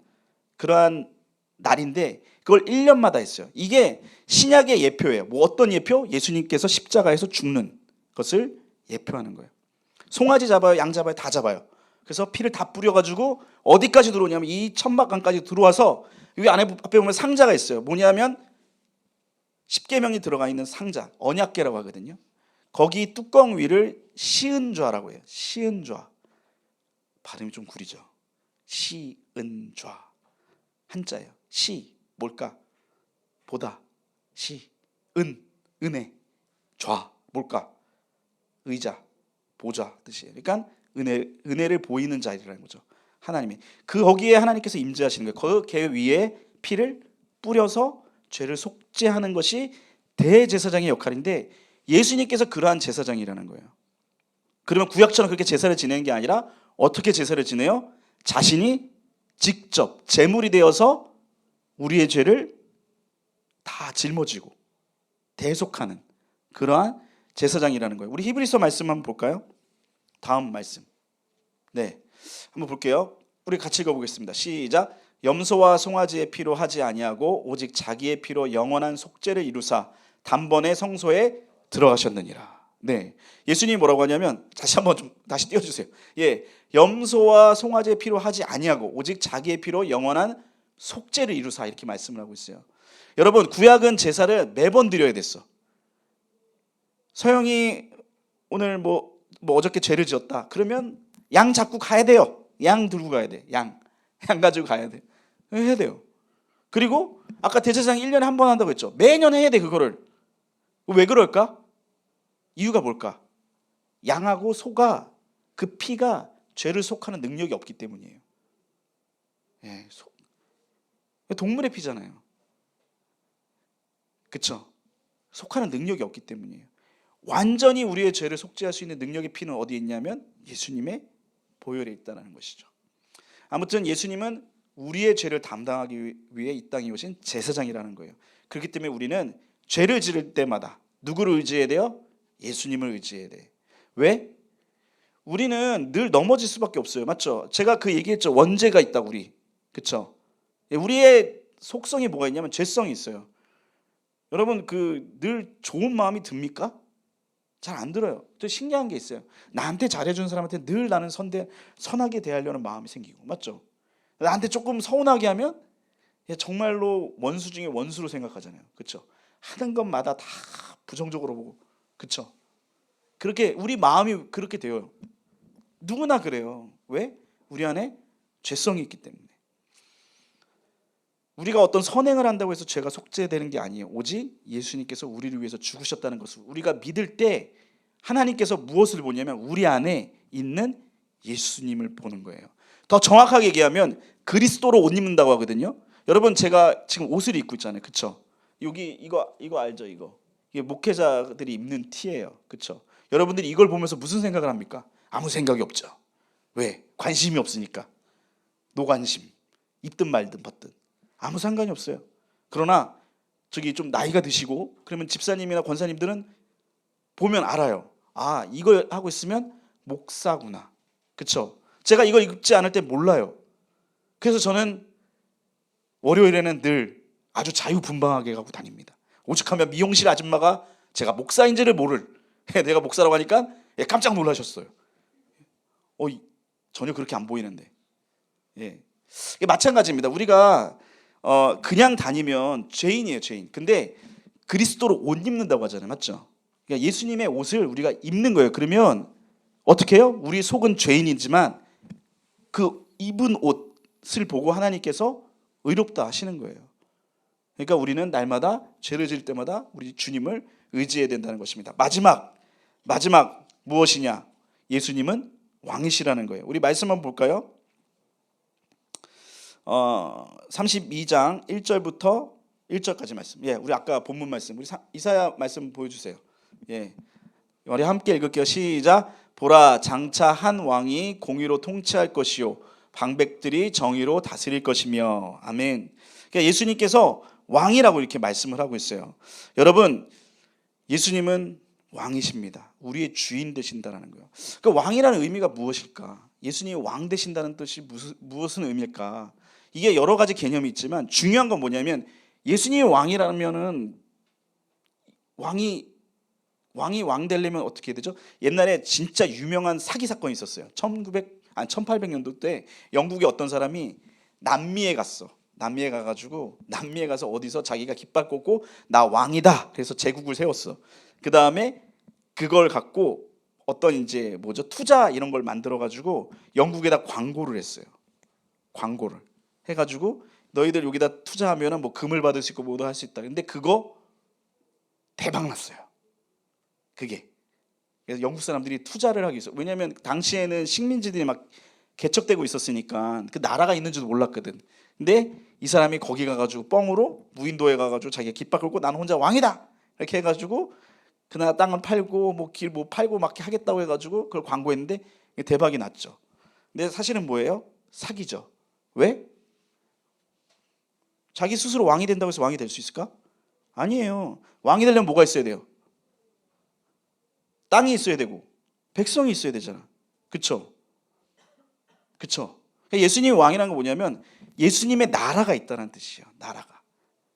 그러한 날인데, 그걸 1년마다 했어요. 이게 신약의 예표예요. 뭐 어떤 예표? 예수님께서 십자가에서 죽는 것을 예표하는 거예요. 송아지 잡아요, 양 잡아요, 다 잡아요. 그래서 피를 다 뿌려가지고 어디까지 들어오냐면 이 천막안까지 들어와서, 여기 앞에 보면 상자가 있어요. 뭐냐면 십계명이 들어가 있는 상자, 언약궤라고 하거든요. 거기 뚜껑 위를 시은좌라고 해요. 시은좌. 발음이 좀 구리죠. 시은좌. 한자예요. 시 뭘까? 보다. 시 은혜. 좌 뭘까? 의자, 보좌 뜻이에요. 그러니까 은혜를 보이는 자리라는 거죠. 하나님이 거기에 하나님께서 임재하시는 거예요. 그 위에 피를 뿌려서 죄를 속죄하는 것이 대제사장의 역할인데, 예수님께서 그러한 제사장이라는 거예요. 그러면 구약처럼 그렇게 제사를 지내는 게 아니라 어떻게 제사를 지내요? 자신이 직접 제물이 되어서 우리의 죄를 다 짊어지고 대속하는 그러한 제사장이라는 거예요. 우리 히브리서 말씀 한번 볼까요? 다음 말씀. 한번 볼게요. 우리 같이 읽어보겠습니다. 시작. 염소와 송아지의 피로 하지 아니하고 오직 자기의 피로 영원한 속죄를 이루사 단번에 성소에 들어가셨느니라. 예수님이 뭐라고 하냐면, 다시 띄워주세요. 염소와 송아지의 피로 하지 아니하고 오직 자기의 피로 영원한 속죄를 이루사, 이렇게 말씀을 하고 있어요. 여러분, 구약은 제사를 매번 드려야 됐어. 서영이 오늘 뭐 어저께 죄를 지었다. 그러면 양 잡고 가야 돼요. 양 들고 가야 돼. 양 가지고 가야 돼. 해야 돼요. 그리고 아까 대제사장이 1년에 한 번 한다고 했죠. 매년 해야 돼. 그거를 왜 그럴까? 이유가 뭘까? 양하고 소가 그 피가 죄를 속하는 능력이 없기 때문이에요. 예, 동물의 피잖아요. 그쵸? 속하는 능력이 없기 때문이에요. 완전히 우리의 죄를 속죄할 수 있는 능력의 피는 어디에 있냐면 예수님의 보혈에 있다는 것이죠. 아무튼 예수님은 우리의 죄를 담당하기 위해 이 땅에 오신 제사장이라는 거예요. 그렇기 때문에 우리는 죄를 지을 때마다 누구를 의지해야 돼요? 예수님을 의지해야 돼. 왜? 우리는 늘 넘어질 수밖에 없어요. 맞죠? 제가 그 얘기했죠. 원죄가 있다 우리. 그렇죠? 우리의 속성이 뭐가 있냐면 죄성이 있어요. 여러분 늘 좋은 마음이 듭니까? 잘 안 들어요. 또 신기한 게 있어요. 나한테 잘해준 사람한테 늘 나는 선하게 대하려는 마음이 생기고, 맞죠? 나한테 조금 서운하게 하면 정말로 원수 중에 원수로 생각하잖아요. 그렇죠? 하는 것마다 다 부정적으로 보고, 그렇죠? 그렇게 우리 마음이 그렇게 돼요. 누구나 그래요. 왜? 우리 안에 죄성이 있기 때문에. 우리가 어떤 선행을 한다고 해서 죄가 속죄되는 게 아니에요. 오직 예수님께서 우리를 위해서 죽으셨다는 것을 우리가 믿을 때 하나님께서 무엇을 보냐면 우리 안에 있는 예수님을 보는 거예요. 더 정확하게 얘기하면 그리스도로 옷 입는다고 하거든요. 여러분 제가 지금 옷을 입고 있잖아요. 그렇죠? 여기 이거 알죠? 이게 목회자들이 입는 티예요. 그렇죠? 여러분들이 이걸 보면서 무슨 생각을 합니까? 아무 생각이 없죠. 왜? 관심이 없으니까. 노관심. 입든 말든 벗든 아무 상관이 없어요. 그러나 저기 좀 나이가 드시고 그러면 집사님이나 권사님들은 보면 알아요. 아, 이걸 하고 있으면 목사구나. 그렇죠? 제가 이걸 입지 않을 때 몰라요. 그래서 저는 월요일에는 늘 아주 자유분방하게 가고 다닙니다. 오죽하면 미용실 아줌마가 제가 목사인지를 모를 내가 목사라고 하니까 깜짝 놀라셨어요. 전혀 그렇게 안 보이는데. 예. 마찬가지입니다. 우리가 그냥 다니면 죄인이에요, 죄인. 근데 그리스도로 옷 입는다고 하잖아요, 맞죠? 그러니까 예수님의 옷을 우리가 입는 거예요. 그러면 어떻게 해요? 우리 속은 죄인이지만 그 입은 옷을 보고 하나님께서 의롭다 하시는 거예요. 그러니까 우리는 날마다 죄를 지을 때마다 우리 주님을 의지해야 된다는 것입니다. 마지막 무엇이냐? 예수님은 왕이시라는 거예요. 우리 말씀 한번 볼까요? 32장 1절부터 1절까지 말씀. 예, 우리 아까 본문 말씀. 우리 이사야 말씀 보여주세요. 예, 우리 함께 읽을게요. 시작. 보라, 장차 한 왕이 공의로 통치할 것이요 방백들이 정의로 다스릴 것이며. 아멘. 그러니까 예수님께서 왕이라고 이렇게 말씀을 하고 있어요. 여러분, 예수님은 왕이십니다. 우리의 주인 되신다는 거예요. 그러니까 왕이라는 의미가 무엇일까? 예수님이 왕 되신다는 뜻이 무엇은 의미일까? 이게 여러 가지 개념이 있지만 중요한 건 뭐냐면 예수님이 왕이라면은 왕이 왕 되려면 어떻게 해야 되죠? 옛날에 진짜 유명한 사기 사건이 있었어요. 1800년도 때 영국의 어떤 사람이 남미에 갔어. 남미에 가서 어디서 자기가 깃발 꽂고 나 왕이다. 그래서 제국을 세웠어. 그 다음에 그걸 갖고 어떤 이제 투자 이런 걸 만들어 가지고 영국에다 광고를 했어요. 광고를 해가지고 너희들 여기다 투자하면은 뭐 금을 받을 수 있고 뭐도 할 수 있다. 근데 그거 대박 났어요. 그게. 그래서 영국 사람들이 투자를 하기 위해서. 왜냐하면 당시에는 식민지들이 막 개척되고 있었으니까 그 나라가 있는 줄도 몰랐거든. 근데 이 사람이 거기 가가지고 뻥으로 무인도에 가가지고 자기가 깃발 끌고 나는 혼자 왕이다 이렇게 해가지고 그 나라 땅을 팔고 뭐 길 뭐 팔고 막 하겠다고 해가지고 그걸 광고했는데 대박이 났죠. 근데 사실은 뭐예요? 사기죠. 왜? 자기 스스로 왕이 된다고 해서 왕이 될 수 있을까? 아니에요. 왕이 되려면 뭐가 있어야 돼요? 땅이 있어야 되고 백성이 있어야 되잖아. 그쵸? 예수님이 왕이라는 건 뭐냐면 예수님의 나라가 있다는 뜻이에요. 나라가.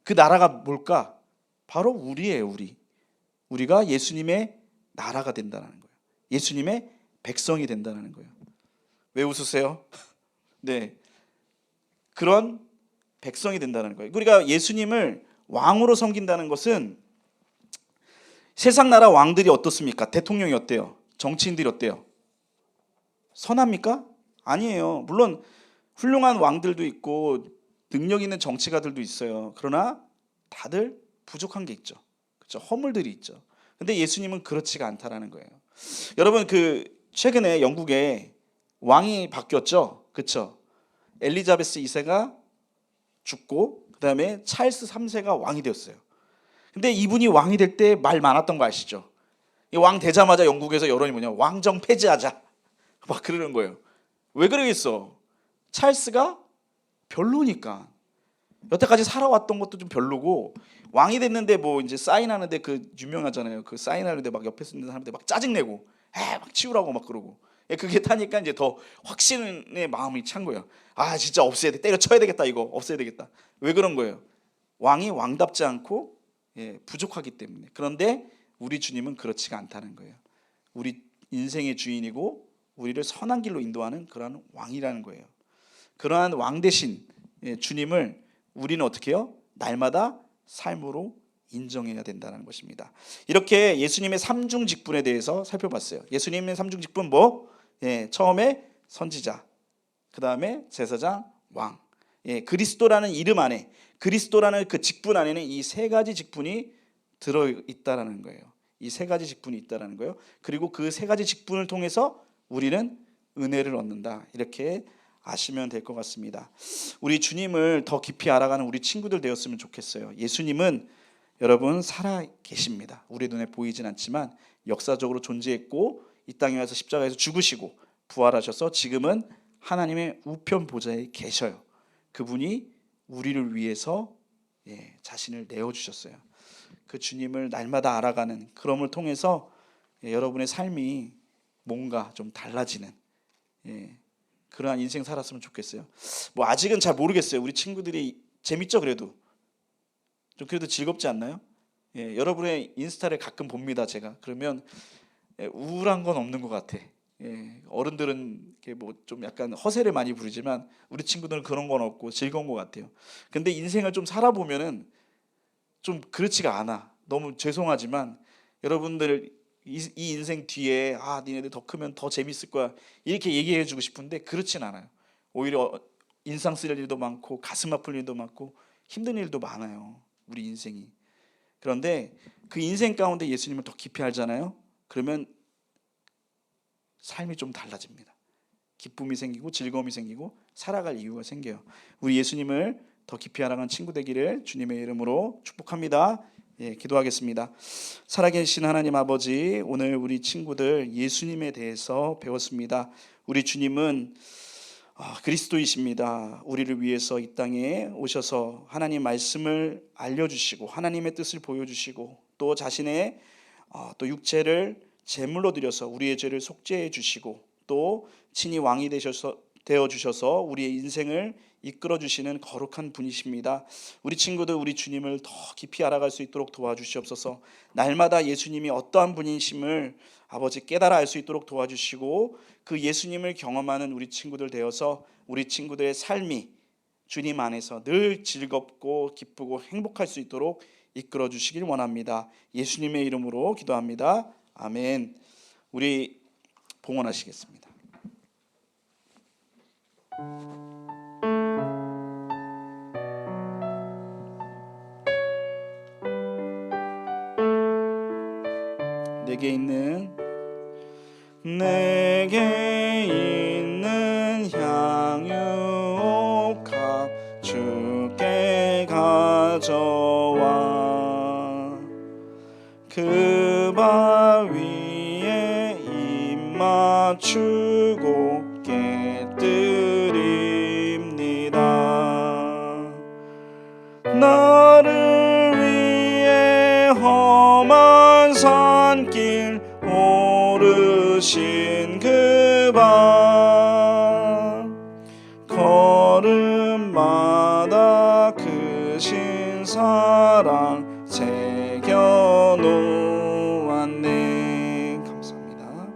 그 나라가 뭘까? 바로 우리예요. 우리가 예수님의 나라가 된다는 거예요. 예수님의 백성이 된다는 거예요. 왜 웃으세요? 네, 그런 백성이 된다는 거예요. 우리가 예수님을 왕으로 섬긴다는 것은 세상 나라 왕들이 어떻습니까? 대통령이 어때요? 정치인들이 어때요? 선합니까? 아니에요. 물론 훌륭한 왕들도 있고 능력 있는 정치가들도 있어요. 그러나 다들 부족한 게 있죠. 있죠. 허물들이 있죠. 근데 예수님은 그렇지가 않다라는 거예요. 여러분 그 최근에 영국에 왕이 바뀌었죠. 그렇죠? 엘리자베스 2세가 죽고 그다음에 찰스 3세가 왕이 되었어요. 근데 이분이 왕이 될 때 말 많았던 거 아시죠? 이 왕 되자마자 영국에서 여론이 뭐냐? 왕정 폐지하자. 막 그러는 거예요. 왜 그러겠어? 찰스가 별로니까. 여태까지 살아왔던 것도 좀 별로고 왕이 됐는데 뭐 이제 사인하는데 그 유명하잖아요. 그 사인하는데 막 옆에 있는 사람들 막 짜증내고 막 치우라고 막 그러고 그게 타니까 이제 더 확신의 마음이 찬 거예요. 아 진짜 없애야 돼. 때려쳐야 되겠다. 이거 없애야 되겠다. 왜 그런 거예요? 왕이 왕답지 않고 부족하기 때문에. 그런데 우리 주님은 그렇지가 않다는 거예요. 우리 인생의 주인이고 우리를 선한 길로 인도하는 그러한 왕이라는 거예요. 그러한 왕 대신 주님을 우리는 어떻게 해요? 날마다 삶으로 인정해야 된다는 것입니다. 이렇게 예수님의 삼중 직분에 대해서 살펴봤어요. 예수님의 삼중 직분 뭐? 처음에 선지자, 그 다음에 제사장, 왕. 그리스도라는 이름 안에, 그리스도라는 그 직분 안에는 이 세 가지 직분이 들어 있다라는 거예요. 이 세 가지 직분이 있다라는 거예요. 그리고 그 세 가지 직분을 통해서 우리는 은혜를 얻는다. 이렇게 아시면 될 것 같습니다. 우리 주님을 더 깊이 알아가는 우리 친구들 되었으면 좋겠어요. 예수님은 여러분 살아 계십니다. 우리 눈에 보이진 않지만 역사적으로 존재했고 이 땅에 와서 십자가에서 죽으시고 부활하셔서 지금은 하나님의 우편 보좌에 계셔요. 그분이 우리를 위해서 자신을 내어주셨어요. 그 주님을 날마다 알아가는 그럼을 통해서 여러분의 삶이 뭔가 좀 달라지는 그러한 인생 살았으면 좋겠어요. 뭐 아직은 잘 모르겠어요. 우리 친구들이 재밌죠? 그래도 좀 그래도 즐겁지 않나요? 여러분의 인스타를 가끔 봅니다. 제가 그러면 우울한 건 없는 것 같아. 어른들은 뭐 좀 약간 허세를 많이 부리지만 우리 친구들은 그런 건 없고 즐거운 것 같아요. 근데 인생을 좀 살아보면은 좀 그렇지가 않아. 너무 죄송하지만 여러분들 이 인생 뒤에 니네들 더 크면 더 재밌을 거야 이렇게 얘기해 주고 싶은데 그렇진 않아요. 오히려 인상 쓸 일도 많고 가슴 아플 일도 많고 힘든 일도 많아요. 우리 인생이. 그런데 그 인생 가운데 예수님을 더 깊이 알잖아요. 그러면 삶이 좀 달라집니다. 기쁨이 생기고 즐거움이 생기고 살아갈 이유가 생겨요. 우리 예수님을 더 깊이 알아가는 친구 되기를 주님의 이름으로 축복합니다. 기도하겠습니다. 살아계신 하나님 아버지, 오늘 우리 친구들 예수님에 대해서 배웠습니다. 우리 주님은 그리스도이십니다. 우리를 위해서 이 땅에 오셔서 하나님 말씀을 알려주시고 하나님의 뜻을 보여주시고 또 자신의 또 육체를 제물로 드려서 우리의 죄를 속죄해 주시고 또 친히 왕이 되어 주셔서 우리의 인생을 이끌어 주시는 거룩한 분이십니다. 우리 친구들 우리 주님을 더 깊이 알아갈 수 있도록 도와주시옵소서. 날마다 예수님이 어떠한 분이심을 아버지 깨달아 알 수 있도록 도와주시고 그 예수님을 경험하는 우리 친구들 되어서 우리 친구들의 삶이 주님 안에서 늘 즐겁고 기쁘고 행복할 수 있도록 이끌어 주시길 원합니다. 예수님의 이름으로 기도합니다. 아멘. 우리 봉헌하시겠습니다. 내게 있는 향유옥합 주께 가져와 그 바 위에 입 맞추고 깨뜨립니다. 나를 위해 험한 산길 오르신 그 방 걸음마다 크신 사랑 새겨놓았네. 감사합니다.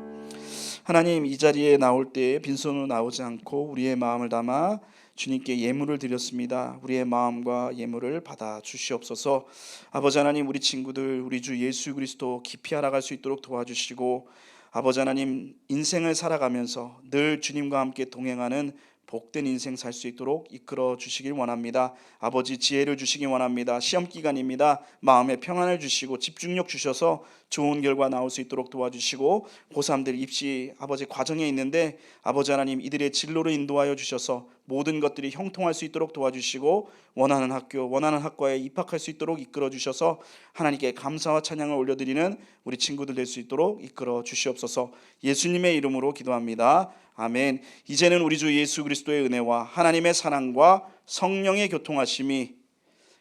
하나님, 이 자리에 나올 때 빈손으로 나오지 않고 우리의 마음을 담아 주님께 예물을 드렸습니다. 우리의 마음과 예물을 받아 주시옵소서. 아버지 하나님, 우리 친구들 우리 주 예수 그리스도 깊이 알아갈 수 있도록 도와주시고 아버지 하나님, 인생을 살아가면서 늘 주님과 함께 동행하는 복된 인생 살 수 있도록 이끌어 주시길 원합니다. 아버지 지혜를 주시기 원합니다. 시험 기간입니다. 마음의 평안을 주시고 집중력 주셔서 좋은 결과 나올 수 있도록 도와주시고 고3들 입시 아버지 과정에 있는데 아버지 하나님 이들의 진로를 인도하여 주셔서 모든 것들이 형통할 수 있도록 도와주시고 원하는 학교 원하는 학과에 입학할 수 있도록 이끌어 주셔서 하나님께 감사와 찬양을 올려드리는 우리 친구들 될 수 있도록 이끌어 주시옵소서. 예수님의 이름으로 기도합니다. 아멘. 이제는 우리 주 예수 그리스도의 은혜와 하나님의 사랑과 성령의 교통하심이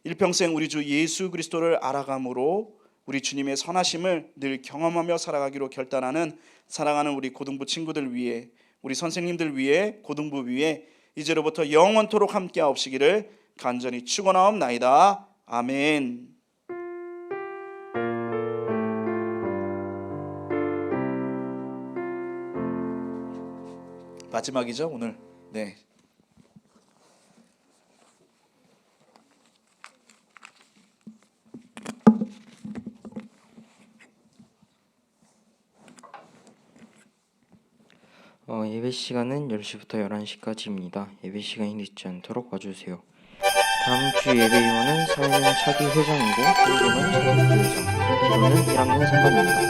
일평생 우리 주 예수 그리스도를 알아감으로 우리 주님의 선하심을 늘 경험하며 살아가기로 결단하는 사랑하는 우리 고등부 친구들 위해 우리 선생님들 위해 고등부 위에 이제로부터 영원토록 함께하옵시기를 간절히 축원하옵나이다. 아멘. 마지막이죠 오늘. 네. 예배 시간은 10시부터 11시까지입니다. 예배 시간이 늦지 않도록 봐주세요. 다음 주 예배 위원은 사회는 차기 회장이고 공동은 차기 부회장, 기도는 1학년 3반입니다.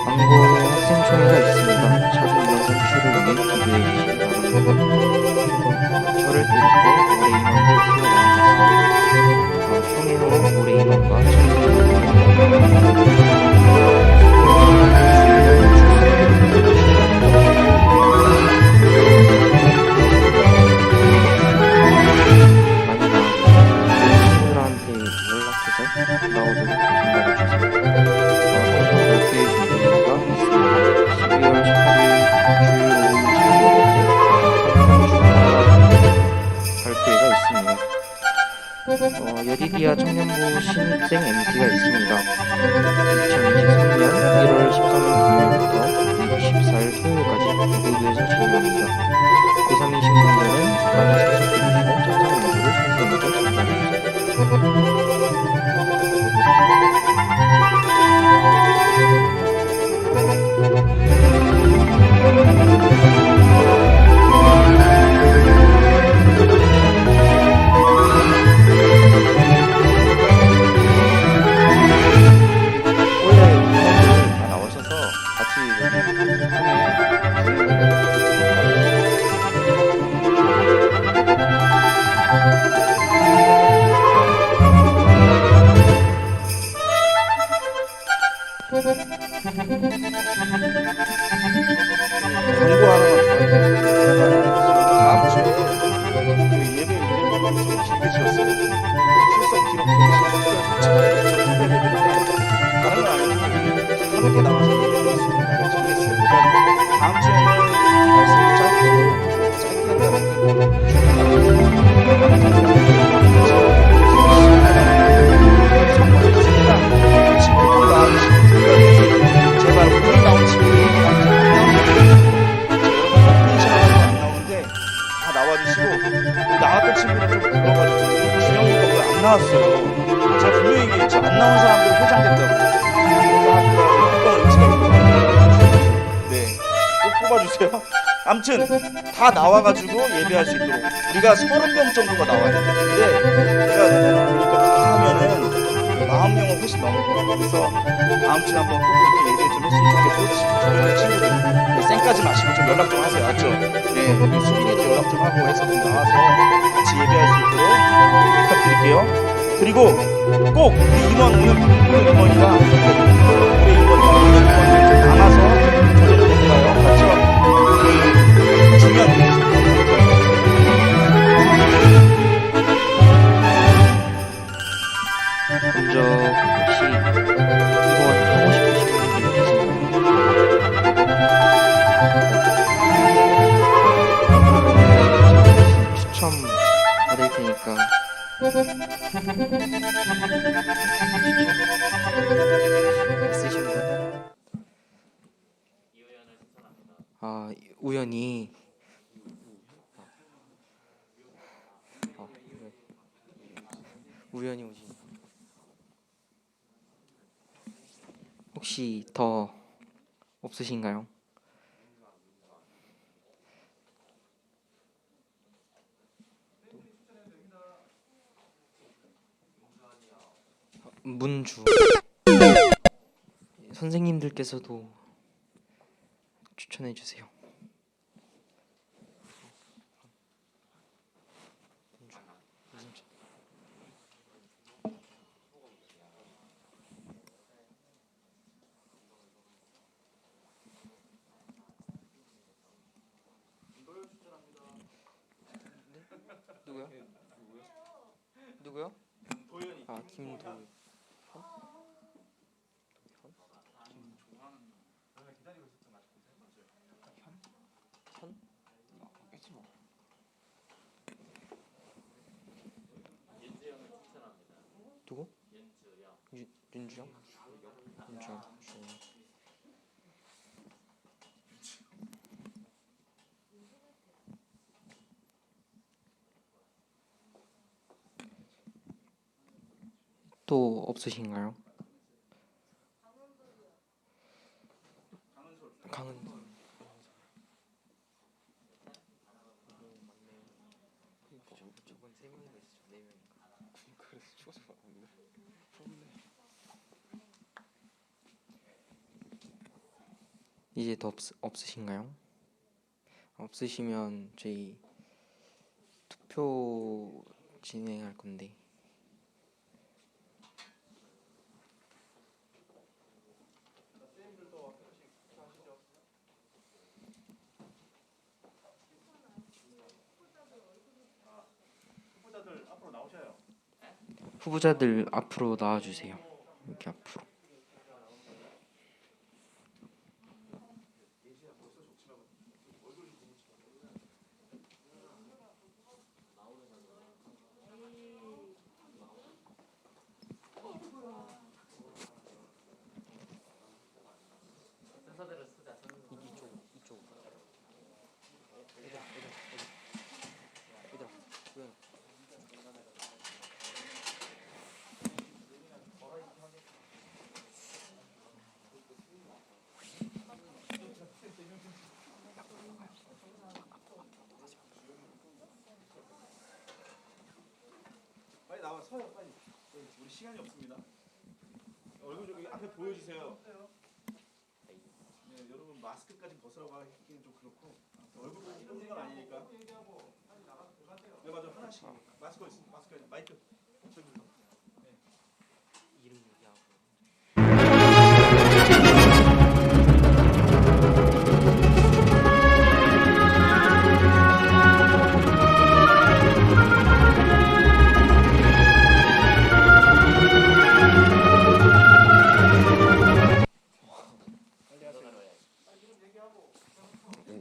광고에 학생총회가 있습니다. 차기 인원 선출을 위해 기도해 주시기 바랍니다. 저를 비롯해 올해 인원도 수요 많아졌습니다. 총회 후 올해 인원과 나오도록 전달해주세요. 별도의 준비가 있습니다. 12월 18일 주일 오후 7시 발표회가 있습니다. 여디디아 청년부 신입생 MT가 있습니다. 2023년 1월 13일 금요일부터 24일 토요일까지 대구에서 진행합니다. 고3이신 분들은 많이 참석해주시고 참석 여부를 선생님께 전달해주세요. 다 나오셔서 같이 여기 통해 광고 하나만 더 다음 주에 그 예배 이름을 좀 길게 지었어요. 출석 기록 다른 건 아니고 함께 나와서 예배드릴 수 있는 날을 정했어요. 그러니까 다음 주에는 말씀을 짧게 한다는 친구들 나와주시면 제발 오늘 나온 친구들 안 나오는데 다 나와주시고 나왔던 친구들 좀 불러가지고 주영이가 왜 안 나왔어요. 제가 분명히 얘기했죠. 안 나온 사람들 회장된다고. 그래서 의지가 있고 네, 꼭 뽑아주세요. 아무튼 다 나와가지고 예배할 수 있도록 우리가 30명 정도가 나와요. 근데 제가 보니까 다 하면은 40명은 훨씬 넘을 거예요. 그래서 다음 주에 한번 꼭 그렇게 예배 좀 했으면 좋겠고 주변의 친구들 쌩까지 마시고 좀 연락 좀 하세요. 알죠? 네, 우리 수빈이도 연락 좀 하고 해서 좀 나와서 같이 예배할 수 있도록 부탁드릴게요. 그리고 꼭 우리 임원 오늘 임원이랑 우리 임원들 좀 남아서 저녁 먹어요. 맞죠? 그 중요한 먼저 혹시 후원하고 싶으신 분들 계신가요? 그러면 추첨 받을 테니까 있으신 분? 우연히 우연히 오신 혹시 더 없으신가요? 문주. 선생님들께서도 추천해 주세요. 누구요? 누구요? 도현이. 아, 김도현. 누구? 윤주영? 윤주영. 또 없으신가요? 강은 저번 세 명이나 있었죠. 네 명인가. 그래서 추워서 봤는데. 이제 더 없으신가요? 없으시면 저희 투표 진행할 건데. 후보자들 앞으로 나와주세요. 이렇게 앞으로. 이쪽. 빨리 나와 서요 빨리. 우리 시간이 없습니다. 얼굴 좀 앞에 보여주세요. 네, 여러분 마스크까지 벗으라고 하기는 좀 그렇고 얼굴 찍는 건 아니니까. 네 맞아 하나씩 마스크 있습니다. 마스크 마이크 저기. 이름 얘기하고.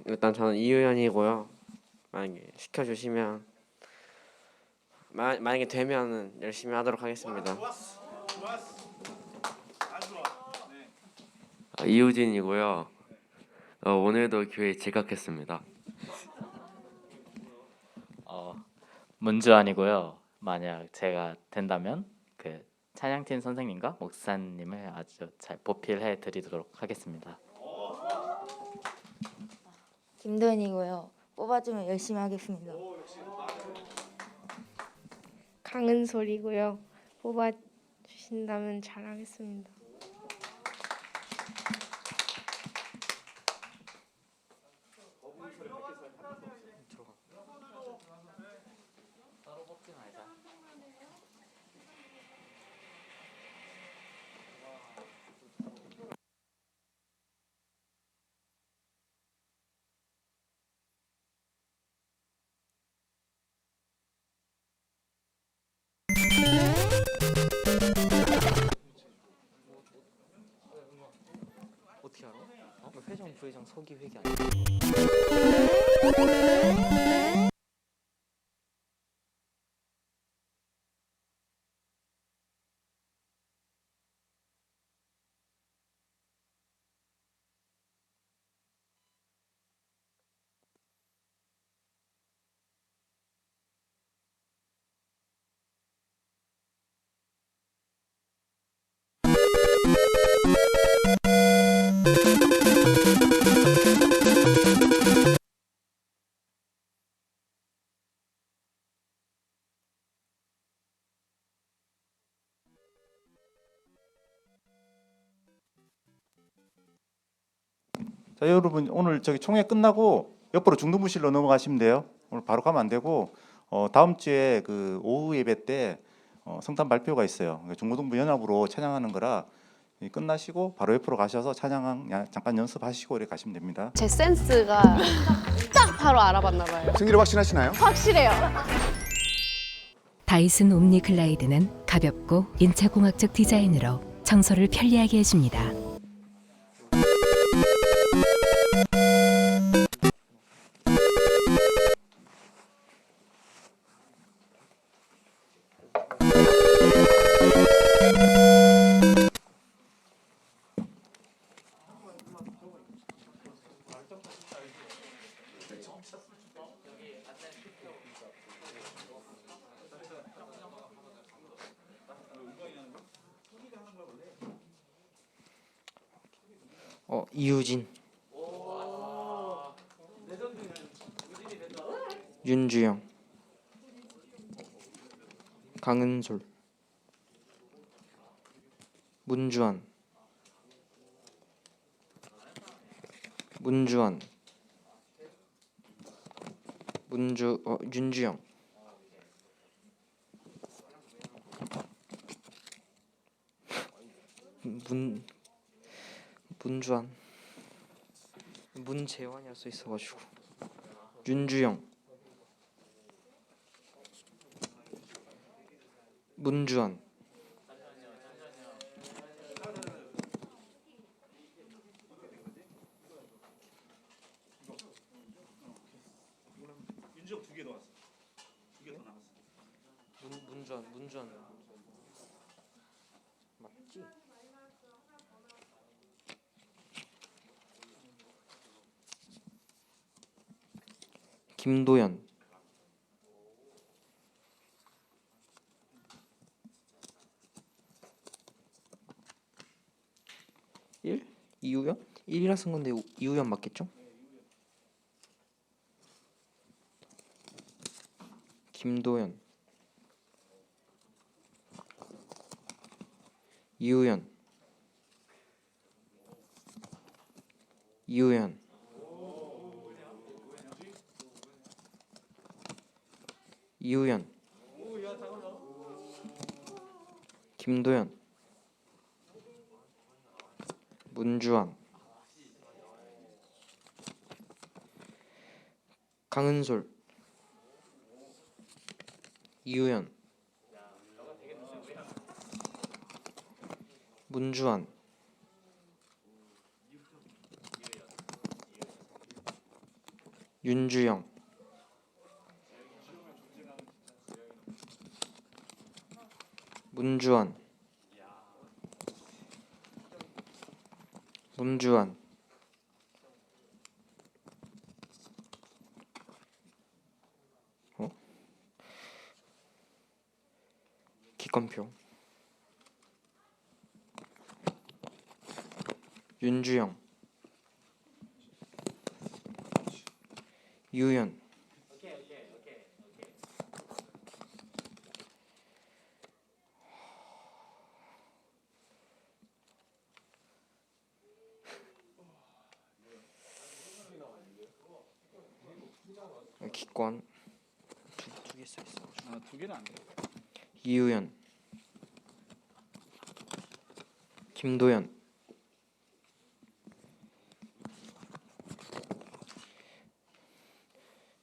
일단 저는 이유연이고요. 만약에 시켜주시면 만약에 되면은 열심히 하도록 하겠습니다. 이우진이고요. 오늘도 교회 지각했습니다. 문주환이고요. 만약 제가 된다면 그 찬양팀 선생님과 목사님을 아주 잘 보필해 드리도록 하겠습니다. 김도현이고요. 뽑아주면 열심히 하겠습니다. 강은솔이고요. 뽑아주신다면 잘하겠습니다. 서로 뽑지 말자. 어떻게 알아? 회장, 부회장, 서기 회계 아니야? 자, 여러분 오늘 저기 총회 끝나고 옆으로 중등부실로 넘어가시면 돼요. 오늘 바로 가면 안 되고 다음 주에 그 오후 예배 때 성탄 발표가 있어요. 그러니까 중고등부 연합으로 찬양하는 거라 끝나시고 바로 옆으로 가셔서 찬양 잠깐 연습하시고 이렇게 가시면 됩니다. 제 센스가 딱 바로 알아봤나 봐요. 승리를 확신하시나요? 확실해요. 다이슨 옴니 글라이드는 가볍고 인체공학적 디자인으로 청소를 편리하게 해줍니다. 이유진, 윤주영, 강은솔, 문주환, 윤주영, 문주환, 문재환이라 써 있어가지고 윤주영, 문주환, 윤지혁 2개 더 왔어. 2개 더 나왔어. 문주환 맞지? 김도연, 이우연? 1이라 쓴 건데 이우연 맞겠죠? 김도연, 이우연, 김도연, 문주환, 강은솔, 이우연, 문주환, 윤주영, 문주환, 기권표, 윤주영, 유연, 기권 두 개 써 있어. 아, 2개는 안 돼. 이우연, 김도연,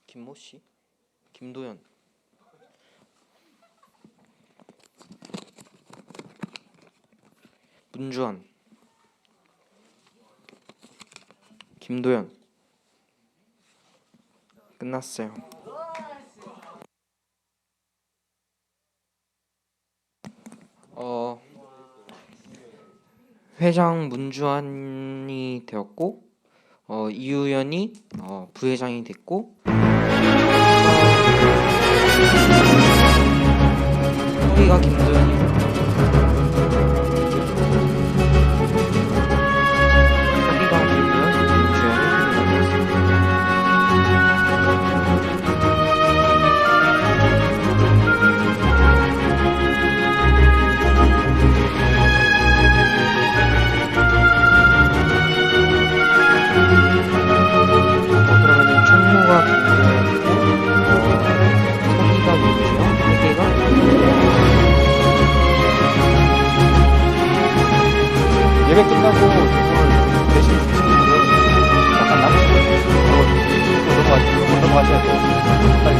김모씨, 김도연, 문주환, 김도연. 끝났어요. 회장 문주환이 되었고 이우연이 부회장이 됐고 허위가 김도연이고 허위가 김도연, 문주환이 회장이 되었습니다. 예배 끝나고 이걸 내시는 친구들은 약간 남으시고 넘어가셔야 돼요. 빨리